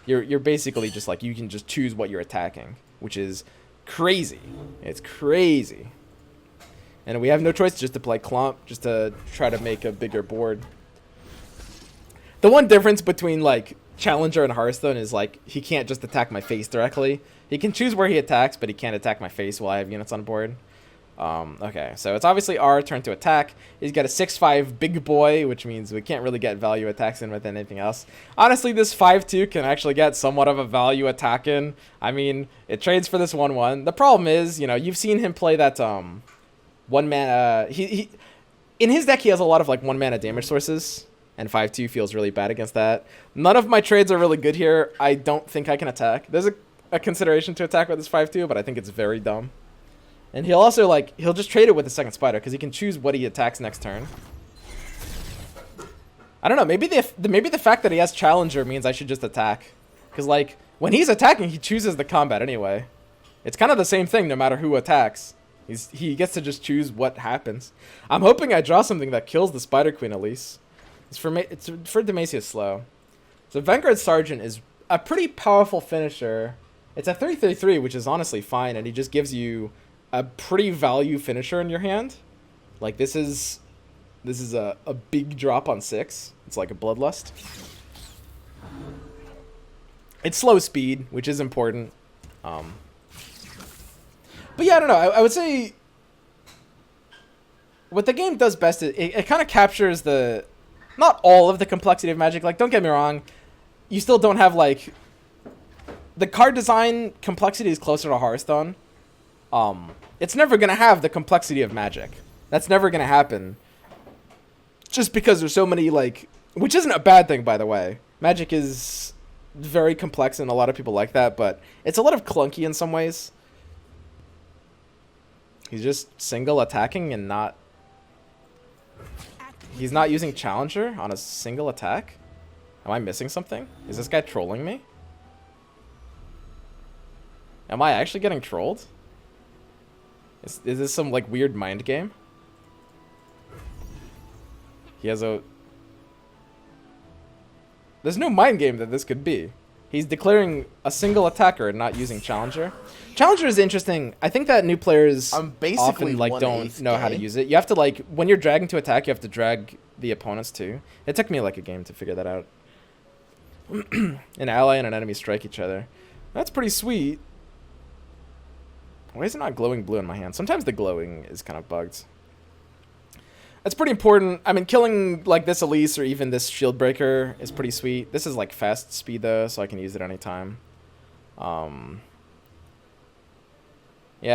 You're basically just like, you can just choose what you're attacking. Which is crazy. It's crazy. And we have no choice just to play Clump, just to try to make a bigger board. The one difference between like Challenger and Hearthstone is like he can't just attack my face directly. He can choose where he attacks, but he can't attack my face while I have units on board. Okay, so it's obviously our turn to attack. He's got a 6/5 big boy, which means we can't really get value attacks in with anything else. Honestly, this 5/2 can actually get somewhat of a value attack in. I mean, it trades for this 1/1. The problem is, you know, you've seen him play that one mana. He in his deck he has a lot of like 1 mana damage sources, and 5/2 feels really bad against that. None of my trades are really good here. I don't think I can attack. There's a consideration to attack with this 5/2, but I think it's very dumb. And he'll also like he'll just trade it with the second spider because he can choose what he attacks next turn. I don't know. Maybe the fact that he has Challenger means I should just attack, because like when he's attacking, he chooses the combat anyway. It's kind of the same thing no matter who attacks. He gets to just choose what happens. I'm hoping I draw something that kills the Spider Queen at least. It's for Demacia's Slow. So Vanguard Sergeant is a pretty powerful finisher. It's a 3/3/3, which is honestly fine, and he just gives you a pretty value finisher in your hand. Like this is a big drop on 6. It's like a Bloodlust. It's slow speed, which is important. But yeah, I don't know. I would say what the game does best is it kind of captures the, not all of the complexity of Magic. Like, don't get me wrong, you still don't have like the card design complexity is closer to Hearthstone. It's never gonna have the complexity of Magic. That's never gonna happen. Just because there's so many like, which isn't a bad thing, by the way. Magic is very complex and a lot of people like that, but it's a lot of clunky in some ways. He's just single attacking and not... He's not using Challenger on a single attack? Am I missing something? Is this guy trolling me? Am I actually getting trolled? Is this some like weird mind game? He has a... There's no mind game that this could be. He's declaring a single attacker and not using Challenger. Challenger is interesting. I think that new players often like don't know how to use it. You have to like, when you're dragging to attack, you have to drag the opponents too. It took me like a game to figure that out. An ally and an enemy strike each other. That's pretty sweet. Why is it not glowing blue in my hand? Sometimes the glowing is kind of bugged. That's pretty important. I mean, killing like this Elise or even this Shield Breaker is pretty sweet. This is like fast speed though, so I can use it anytime. Yeah,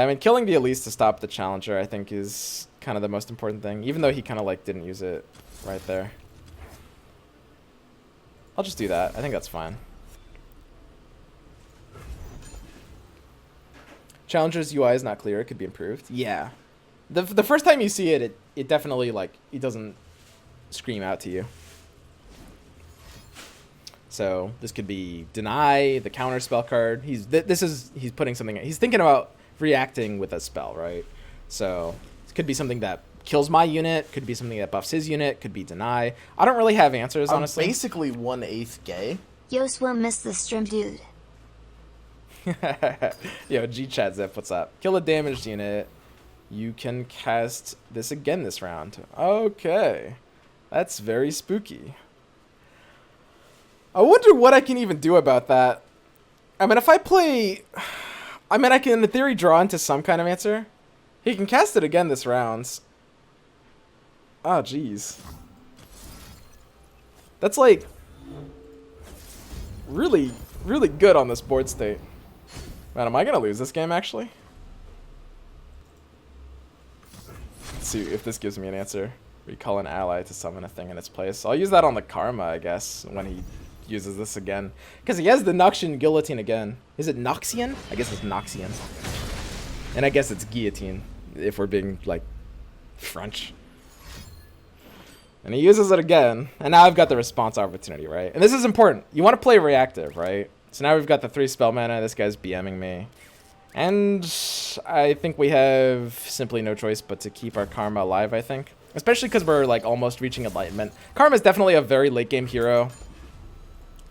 I mean, killing the Elise to stop the Challenger I think is kind of the most important thing, even though he kind of like didn't use it right there. I'll just do that. I think that's fine. Challenger's UI is not clear. It could be improved. Yeah. The first time you see it, it definitely, like, it doesn't scream out to you. So this could be deny, the counter spell card. He's putting something, he's thinking about reacting with a spell, right? So it could be something that kills my unit, could be something that buffs his unit, could be deny. I don't really have answers, honestly. I'm basically 1/8 gay. Yo, won't miss the stream, dude. Yo, G-Chat Zip, what's up? Kill a damaged unit. You can cast this again this round. Okay. That's very spooky. I wonder what I can even do about that. I mean, if I play... I mean, I can, in theory, draw into some kind of answer. He can cast it again this round. Oh, jeez. That's, like, really, really good on this board state. Man, am I going to lose this game, actually? Let's see if this gives me an answer. Recall an ally to summon a thing in its place. I'll use that on the Karma, I guess, when he uses this again. Because he has the Noxian Guillotine again. Is it Noxian? I guess it's Noxian. And I guess it's Guillotine, if we're being, like, French. And he uses it again. And now I've got the response opportunity, right? And this is important. You want to play reactive, right? So now we've got the 3 spell mana. This guy's BMing me. And I think we have simply no choice but to keep our Karma alive, I think. Especially because we're, like, almost reaching Enlightenment. Karma is definitely a very late-game hero.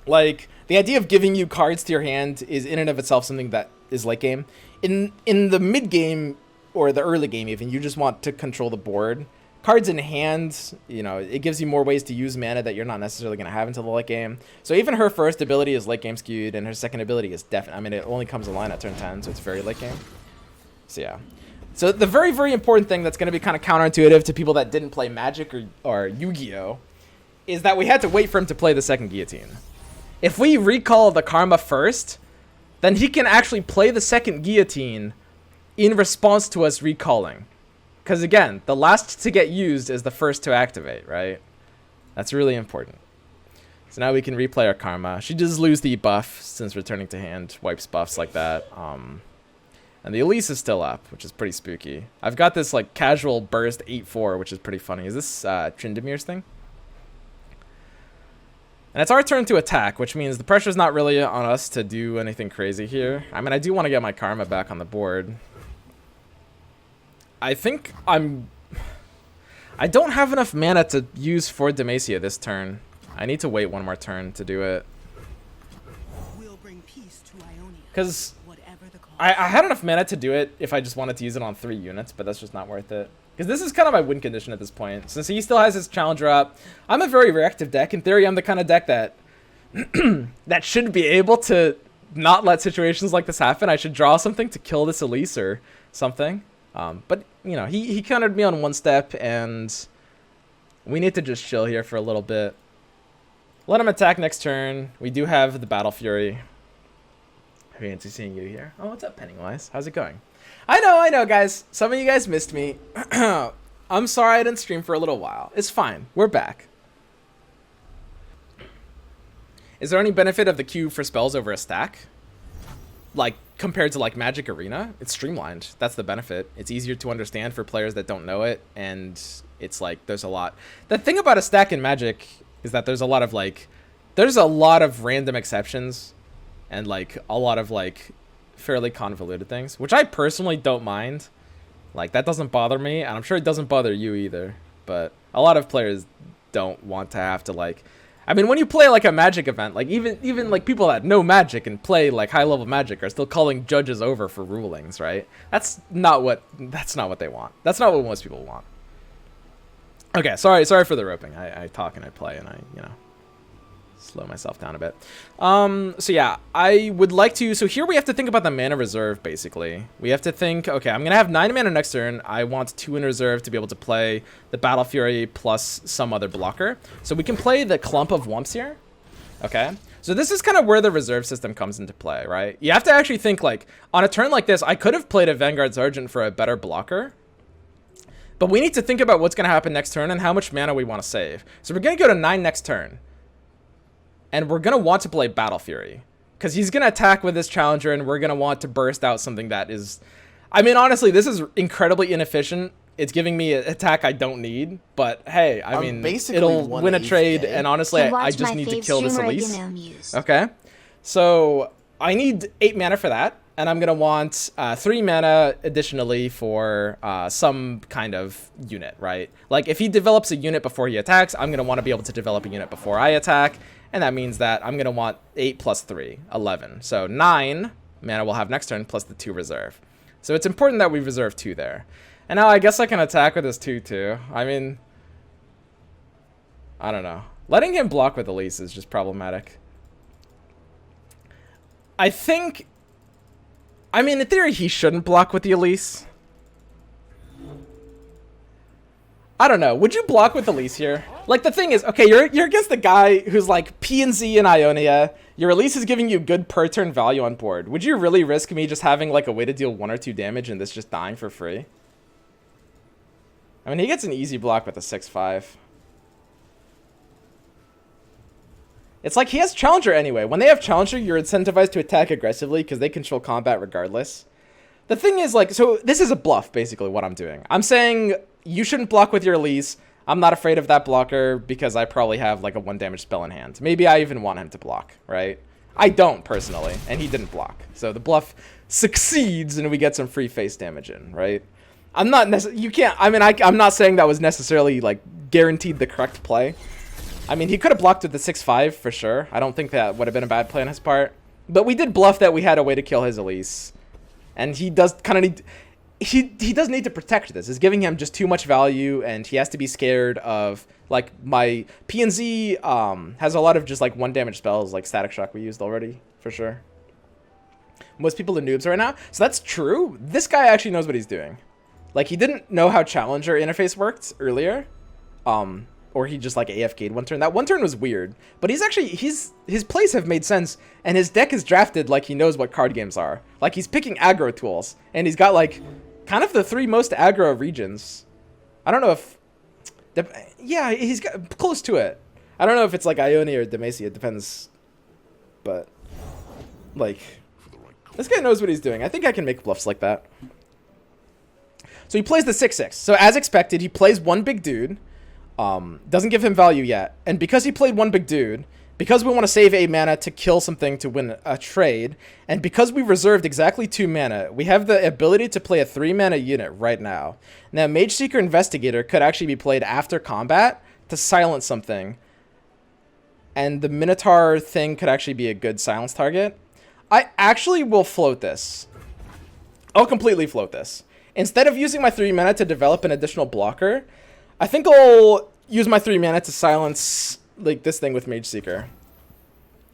Like, the idea of giving you cards to your hand is in and of itself something that is late-game. In the mid-game, or the early game even, you just want to control the board. Cards in hand, you know, it gives you more ways to use mana that you're not necessarily going to have until the late game. So even her first ability is late game skewed, and her second ability is definitely, I mean, it only comes online at turn 10, so it's very late game. So yeah. So the very, very important thing that's going to be kind of counterintuitive to people that didn't play Magic or Yu-Gi-Oh! Is that we had to wait for him to play the second guillotine. If we recall the Karma first, then he can actually play the second guillotine in response to us recalling. Because again, the last to get used is the first to activate, right? That's really important. So now we can replay our Karma. She does lose the buff since returning to hand wipes buffs like that. And the Elise is still up, which is pretty spooky. I've got this like casual burst 8-4, which is pretty funny. Is this Trindamir's thing? And it's our turn to attack, which means the pressure's not really on us to do anything crazy here. I mean, I do want to get my Karma back on the board. I think I don't have enough mana to use for Demacia this turn. I need to wait one more turn to do it. Because I had enough mana to do it if I just wanted to use it on 3 units, but that's just not worth it. Because this is kind of my win condition at this point. Since he still has his Challenger up, I'm a very reactive deck. In theory, I'm the kind of deck that that should be able to not let situations like this happen. I should draw something to kill this Elise or something. But, you know, he countered me on 1 step, and we need to just chill here for a little bit. Let him attack next turn. We do have the Battle Fury. Fancy seeing you here. Oh, what's up, Pennywise? How's it going? I know, guys. Some of you guys missed me. I'm sorry I didn't stream for a little while. It's fine. We're back. Is there any benefit of the queue for spells over a stack? Like, compared to, like, Magic Arena? It's streamlined. That's the benefit. It's easier to understand for players that don't know it, and it's, like, there's a lot. The thing about a stack in Magic is that there's a lot of, like, there's a lot of random exceptions and, like, a lot of, like, fairly convoluted things, which I personally don't mind. Like, that doesn't bother me, and I'm sure it doesn't bother you either, but a lot of players don't want to have to, like, I mean, when you play like a Magic event, like even like people that know Magic and play like high level Magic are still calling judges over for rulings, right? That's not what they want. That's not what most people want. Okay, sorry for the roping. I talk and I play and I, you know, slow myself down a bit. So yeah, I would like to, so here we have to think about the mana reserve, basically. We have to think, okay, I'm going to have 9 mana next turn. I want 2 in reserve to be able to play the Battle Fury plus some other blocker. So we can play the Clump of Wumps here. Okay. So this is kind of where the reserve system comes into play, right? You have to actually think, like, on a turn like this, I could have played a Vanguard Sergeant for a better blocker. But we need to think about what's going to happen next turn and how much mana we want to save. So we're going to go to 9 next turn. And we're going to want to play Battle Fury. Because he's going to attack with his Challenger, and we're going to want to burst out something that is... I mean, honestly, this is incredibly inefficient. It's giving me an attack I don't need. But, hey, I mean, it'll win a trade, and honestly, I just need to kill this Elise. Okay. So, I need 8 mana for that. And I'm going to want 3 mana additionally for some kind of unit, right? Like, if he develops a unit before he attacks, I'm going to want to be able to develop a unit before I attack. And that means that I'm going to want 8 plus 3, 11. So 9 mana we'll have next turn plus the 2 reserve. So it's important that we reserve 2 there. And now I guess I can attack with this 2 too. I mean, I don't know. Letting him block with Elise is just problematic. I think... I mean, in theory, he shouldn't block with the Elise. I don't know. Would you block with Elise here? Like, the thing is, okay, you're against the guy who's like P and Z in Ionia. Your Elise is giving you good per turn value on board. Would you really risk me just having like a way to deal 1 or 2 damage and this just dying for free? I mean, he gets an easy block with a 6-5. It's like he has Challenger anyway. When they have Challenger, you're incentivized to attack aggressively because they control combat regardless. The thing is, like, so this is a bluff, basically, what I'm doing. I'm saying you shouldn't block with your Elise. I'm not afraid of that blocker because I probably have, like, a 1 damage spell in hand. Maybe I even want him to block, right? I don't, personally, and he didn't block. So the bluff succeeds and we get some free face damage in, right? I'm not you can't, I mean, I'm not saying that was necessarily, like, guaranteed the correct play. I mean, he could have blocked with the 6-5 for sure. I don't think that would have been a bad play on his part. But we did bluff that we had a way to kill his Elise. And he does kind of need... he does need to protect this. It's giving him just too much value, and he has to be scared of, like, my PNZ has a lot of just like 1 damage spells like Static Shock we used already, for sure. Most people are noobs right now, so that's true. This guy actually knows what he's doing. Like, he didn't know how Challenger interface worked earlier, or he just like AFK'd 1 turn. That 1 turn was weird, but he's actually, his plays have made sense, and his deck is drafted like he knows what card games are. Like, he's picking aggro tools, and he's got like kind of the 3 most aggro regions. I don't know if, yeah, he's got close to it. I don't know if it's like Ionia or Demacia, it depends, but like, this guy knows what he's doing. I think I can make bluffs like that. So he plays the 6/6. So as expected, he plays 1 big dude. Doesn't give him value yet. And because he played 1 big dude, because we want to save 8 mana to kill something to win a trade, and because we reserved exactly 2 mana, we have the ability to play a 3 mana unit right now. Now, Mage Seeker Investigator could actually be played after combat to silence something. And the Minotaur thing could actually be a good silence target. I actually will float this. I'll completely float this. Instead of using my 3 mana to develop an additional blocker, I think I'll use my 3 mana to silence like this thing with Mage Seeker.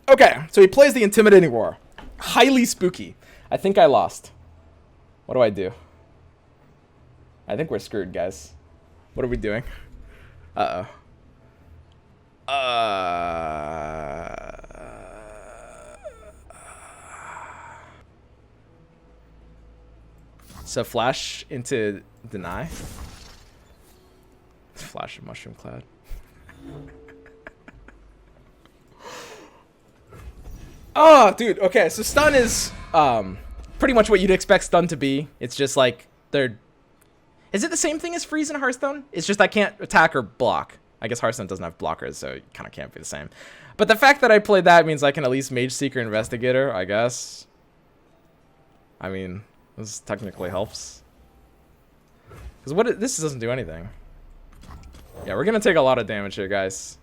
Okay, so he plays the Intimidating Roar. Highly spooky. I think I lost. What do I do? I think we're screwed, guys. What are we doing? Uh-oh. So flash into deny. Flash of Mushroom Cloud. Oh, dude. Okay, so stun is pretty much what you'd expect stun to be. It's just like they're. Is it the same thing as freeze in Hearthstone? It's just I can't attack or block. I guess Hearthstone doesn't have blockers, so it kind of can't be the same. But the fact that I played that means I can at least Mage Seeker Investigator, I guess. I mean, this technically helps. Because this doesn't do anything. Yeah, we're going to take a lot of damage here, guys.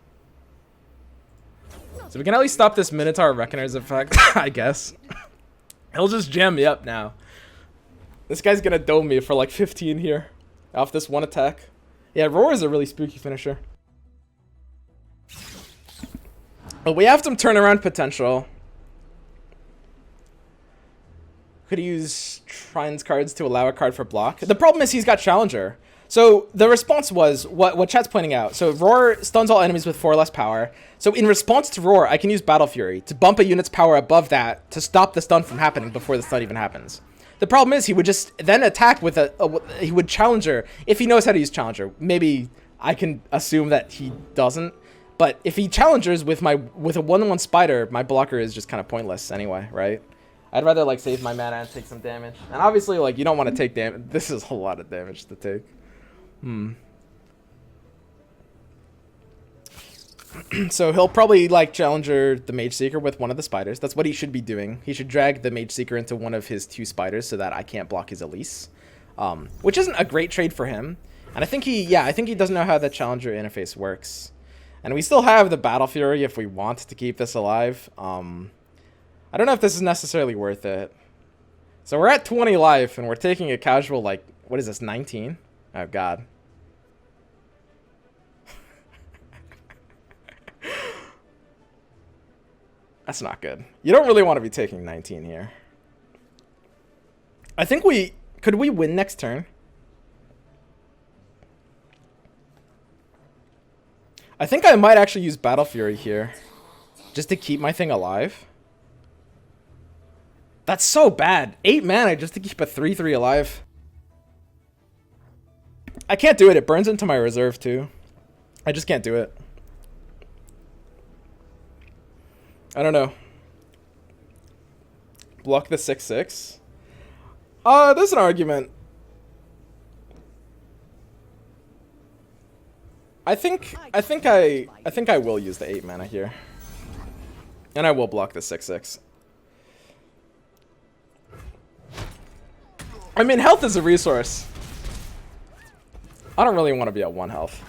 So we can at least stop this Minotaur Reckoner's effect, I guess. He'll just jam me up now. This guy's going to dome me for like 15 here. Off this 1 attack. Yeah, Roar is a really spooky finisher. But we have some turnaround potential. Could use Trine's cards to allow a card for block. The problem is he's got Challenger. So the response was what chat's pointing out. So Roar stuns all enemies with 4 less power. So in response to Roar, I can use Battle Fury to bump a unit's power above that to stop the stun from happening before the stun even happens. The problem is he would just then attack with he would Challenger if he knows how to use Challenger. Maybe I can assume that he doesn't. But if he Challengers with a 1/1 spider, my blocker is just kind of pointless anyway, right? I'd rather like save my mana and take some damage. And obviously like you don't want to take damage. This is a lot of damage to take. So he'll probably like Challenger the Mage Seeker with one of the spiders. That's what he should be doing. He should drag the Mage Seeker into one of his 2 spiders so that I can't block his Elise. Which isn't a great trade for him. And I think he doesn't know how the Challenger interface works. And we still have the Battle Fury if we want to keep this alive. I don't know if this is necessarily worth it. So we're at 20 life and we're taking a casual like, what is this, 19? Oh god. That's not good. You don't really want to be taking 19 here. I think could we win next turn? I think I might actually use Battle Fury here. Just to keep my thing alive. That's so bad. 8 mana just to keep a 3/3 alive. I can't do it. It burns into my reserve too. I just can't do it. I don't know. Block the 6/6. There's an argument. I think I will use the 8 mana here. And I will block the 6/6. I mean, health is a resource. I don't really want to be at 1 health.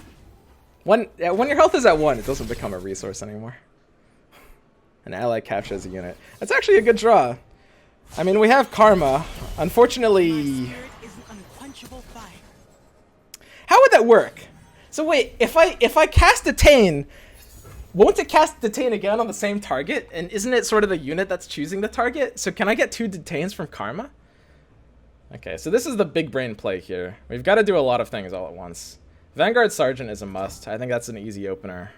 When your health is at 1, it doesn't become a resource anymore. An ally captures a unit. That's actually a good draw. I mean, we have Karma. Unfortunately, How would that work? So wait, if I cast Detain, won't it cast Detain again on the same target? And isn't it sort of the unit that's choosing the target? So can I get 2 Detains from Karma? Okay, so this is the big brain play here. We've got to do a lot of things all at once. Vanguard Sergeant is a must. I think that's an easy opener.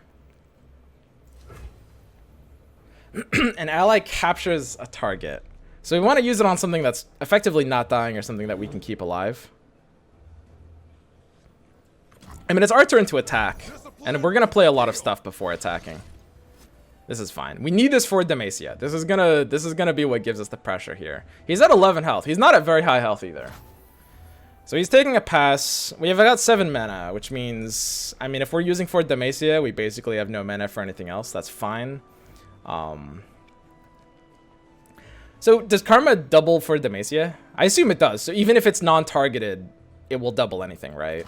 An ally captures a target. So we want to use it on something that's effectively not dying or something that we can keep alive. I mean, it's our turn to attack, and we're gonna play a lot of stuff before attacking. This is fine. We need this for Demacia. This is gonna be what gives us the pressure here. He's at 11 health. He's not at very high health either. So he's taking a pass. We have got 7 mana, which means, I mean, if we're using for Demacia, we basically have no mana for anything else. That's fine. So does Karma double for Demacia? I assume it does. So even if it's non-targeted, it will double anything, right?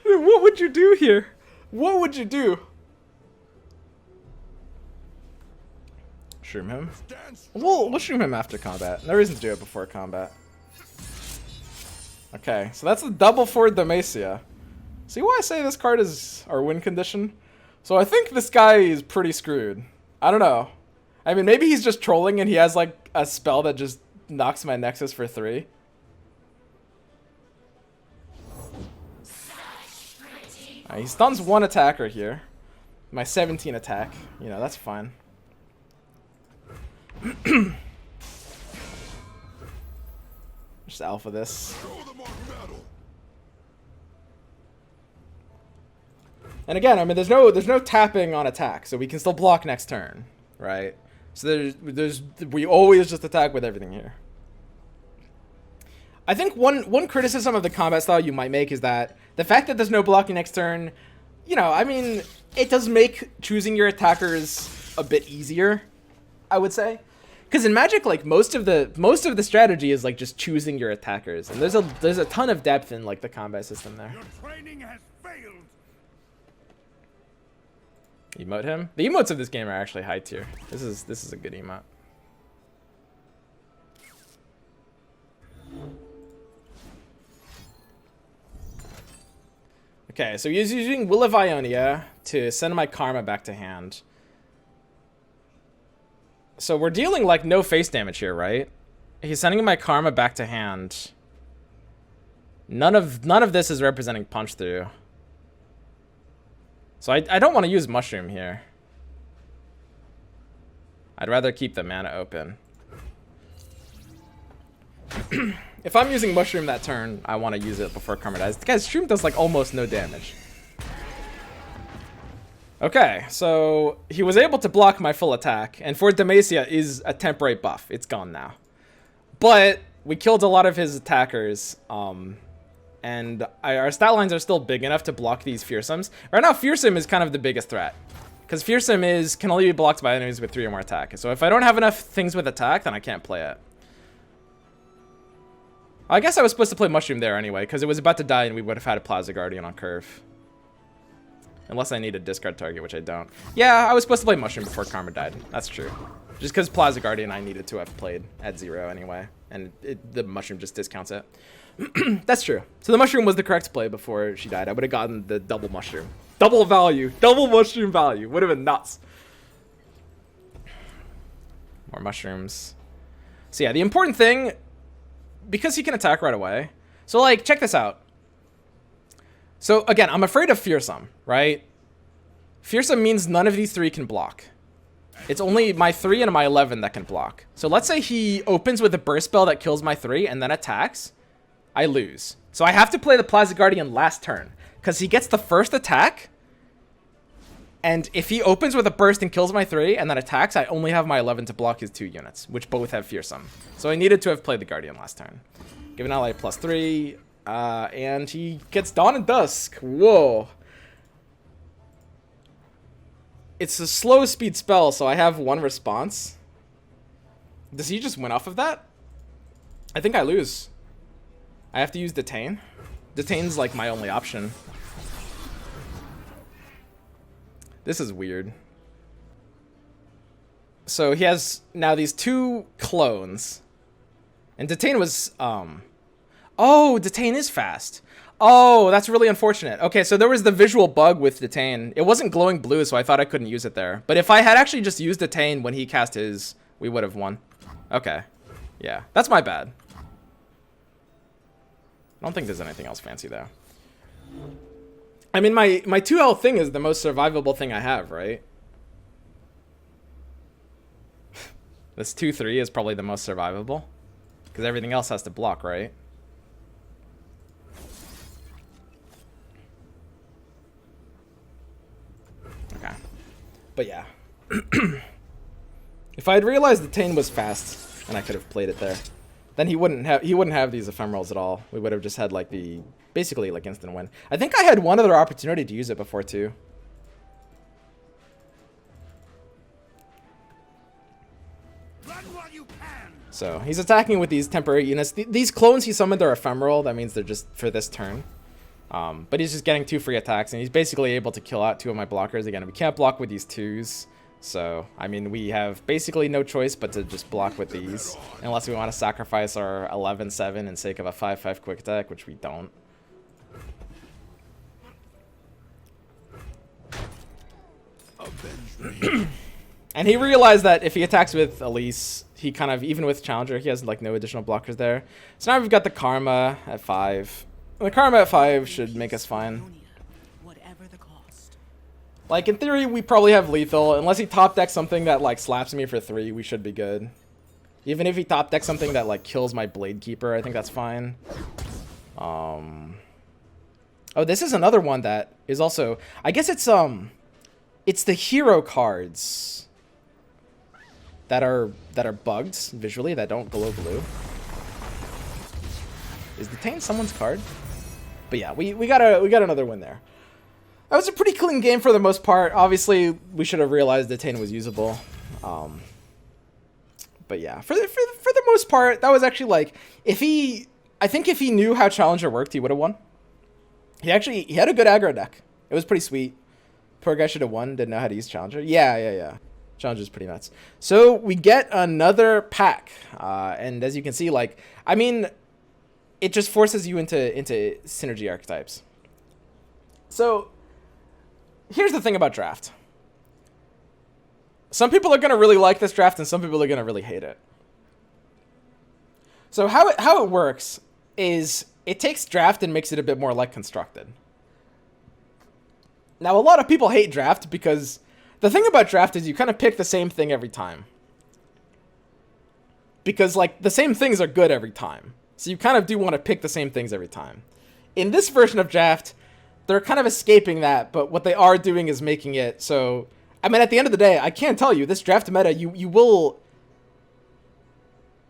What would you do here? What would you do? Shroom him? We'll shroom him after combat. No reason to do it before combat. Okay, so that's the double for Demacia. See why I say this card is our win condition? So I think this guy is pretty screwed. I don't know. I mean, maybe he's just trolling and he has like a spell that just knocks my Nexus for 3. He stuns 1 attacker here. My 17 attack. You know, that's fine. Just alpha this. And again, I mean, there's no tapping on attack, so we can still block next turn, right? So we always just attack with everything here. I think one criticism of the combat style you might make is that the fact that there's no blocking next turn, you know, I mean, it does make choosing your attackers a bit easier, I would say. Because in Magic, like most of the strategy is like just choosing your attackers, and there's a ton of depth in like the combat system there. Your training has failed. Emote him. The emotes of this game are actually high tier. This is a good emote. Okay, so he's using Will of Ionia to send my Karma back to hand. So we're dealing like no face damage here, right? He's sending my Karma back to hand. None of this is representing punch through. So I don't want to use Mushroom here. I'd rather keep the mana open. If I'm using Mushroom that turn, I want to use it before Karma dies. Guys, Shroom does like almost no damage. Okay, so he was able to block my full attack, and for Demacia is a temporary buff. It's gone now. But we killed a lot of his attackers, and our stat lines are still big enough to block these Fearsomes. Right now, Fearsome is kind of the biggest threat, because Fearsome can only be blocked by enemies with 3 or more attack. So if I don't have enough things with attack, then I can't play it. I guess I was supposed to play Mushroom there anyway, because it was about to die and we would have had a Plaza Guardian on curve. Unless I need a discard target, which I don't. Yeah, I was supposed to play Mushroom before Karma died. That's true. Just because Plaza Guardian I needed to have played at 0 anyway. And the Mushroom just discounts it. That's true. So the Mushroom was the correct play before she died. I would have gotten the double Mushroom. Double value. Double Mushroom value. Would have been nuts. More Mushrooms. So yeah, the important thing, because he can attack right away. So like, check this out. So again, I'm afraid of Fearsome, right? Fearsome means none of these 3 can block. It's only my 3 and my 11 that can block. So let's say he opens with a burst spell that kills my 3 and then attacks. I lose. So I have to play the Plaza Guardian last turn, because he gets the first attack. And if he opens with a burst and kills my 3 and then attacks, I only have my 11 to block his 2 units, which both have Fearsome. So I needed to have played the Guardian last turn. Give an ally +3. And he gets Dawn and Dusk. Whoa. It's a slow speed spell, so I have 1 response. Does he just win off of that? I think I lose. I have to use Detain. Detain's like my only option. This is weird. So he has now these 2 clones. And Detain was, oh, Detain is fast. Oh, that's really unfortunate. Okay, so there was the visual bug with Detain. It wasn't glowing blue, so I thought I couldn't use it there. But if I had actually just used Detain when he cast his, we would have won. Okay. Yeah, that's my bad. I don't think there's anything else fancy though. I mean, my 2L thing is the most survivable thing I have, right? This 2-3 is probably the most survivable. Because everything else has to block, right? Okay. But yeah. If I had realized the Tane was fast, and I could have played it there, then he wouldn't have these ephemerals at all. We would have just had like the basically like instant win. I think I had one other opportunity to use it before too. So he's attacking with these temporary units. These clones he summoned are ephemeral. That means they're just for this turn. But he's just getting 2 free attacks, and he's basically able to kill out 2 of my blockers. Again, we can't block with these 2s. So, I mean, we have basically no choice but to just block with these. Unless we want to sacrifice our 11-7 in sake of a 5-5 quick attack, which we don't. And he realized that if he attacks with Elise, he kind of, even with Challenger, he has like no additional blockers there. So now we've got the Karma at 5. The Karma at 5 should make us fine. Like, in theory, we probably have lethal. Unless he top decks something that, like, slaps me for 3, we should be good. Even if he top decks something that, like, kills my Blade Keeper, I think that's fine. Oh, this is another one that is also... I guess it's the hero cards that are bugged visually, that don't glow blue. Is Detain someone's card? But yeah, we got another win there. That was a pretty clean game for the most part. Obviously, we should have realized Detain was usable. But yeah, for the most part, that was actually like, I think if he knew how Challenger worked, he would have won. He had a good aggro deck. It was pretty sweet. Poor guy should have won. Didn't know how to use Challenger. Yeah. Challenger's pretty nuts. So we get another pack, and as you can see, like, I mean, it just forces you into synergy archetypes. So here's the thing about draft. Some people are going to really like this draft, and some people are going to really hate it. So how it works is it takes draft and makes it a bit more like constructed. Now, a lot of people hate draft because the thing about draft is you kind of pick the same thing every time. Because, like, the same things are good every time. So you kind of do want to pick the same things every time. In this version of draft, they're kind of escaping that, but what they are doing is making it so... I mean, at the end of the day, I can't tell you, this draft meta, you will...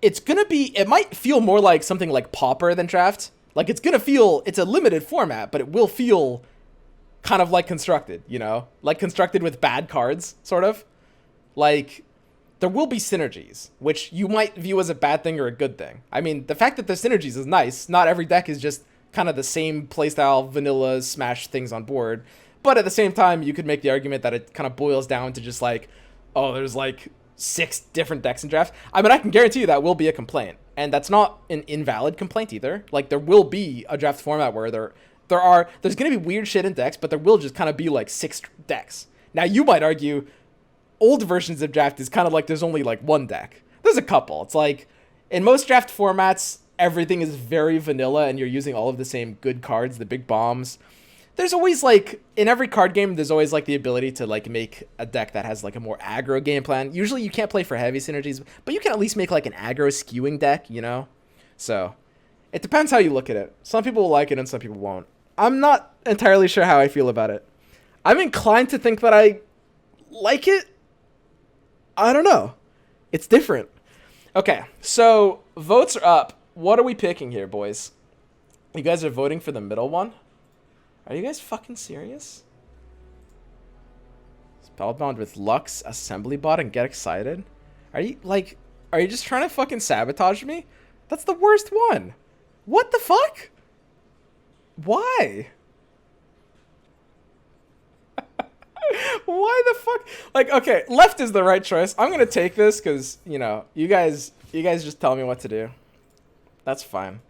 It's gonna be... It might feel more like something like Pauper than draft. Like, it's gonna feel... It's a limited format, but it will feel kind of like constructed, you know? Like constructed with bad cards, sort of. Like, there will be synergies, which you might view as a bad thing or a good thing. I mean, the fact that there's synergies is nice. Not every deck is just kind of the same playstyle, vanilla, smash things on board. But at the same time, you could make the argument that it kind of boils down to just like, oh, there's like 6 different decks in draft. I mean, I can guarantee you that will be a complaint. And that's not an invalid complaint either. Like, there will be a draft format where there's going to be weird shit in decks, but there will just kind of be like 6 decks. Now, you might argue old versions of draft is kind of like there's only like 1 deck. There's a couple. It's like, in most draft formats, everything is very vanilla and you're using all of the same good cards, the big bombs. There's always like, in every card game, there's always like the ability to like make a deck that has like a more aggro game plan. Usually you can't play for heavy synergies, but you can at least make like an aggro skewing deck, you know? So it depends how you look at it. Some people will like it and some people won't. I'm not entirely sure how I feel about it. I'm inclined to think that I like it. I don't know. It's different. Okay, so votes are up. What are we picking here, boys? You guys are voting for the middle one? Are you guys fucking serious? Spellbound with Lux, Assembly Bot, and get excited? Are you just trying to fucking sabotage me? That's the worst one. What the fuck? Why? Why the fuck? Like, okay, left is the right choice. I'm gonna take this because, you know, you guys just tell me what to do. That's fine.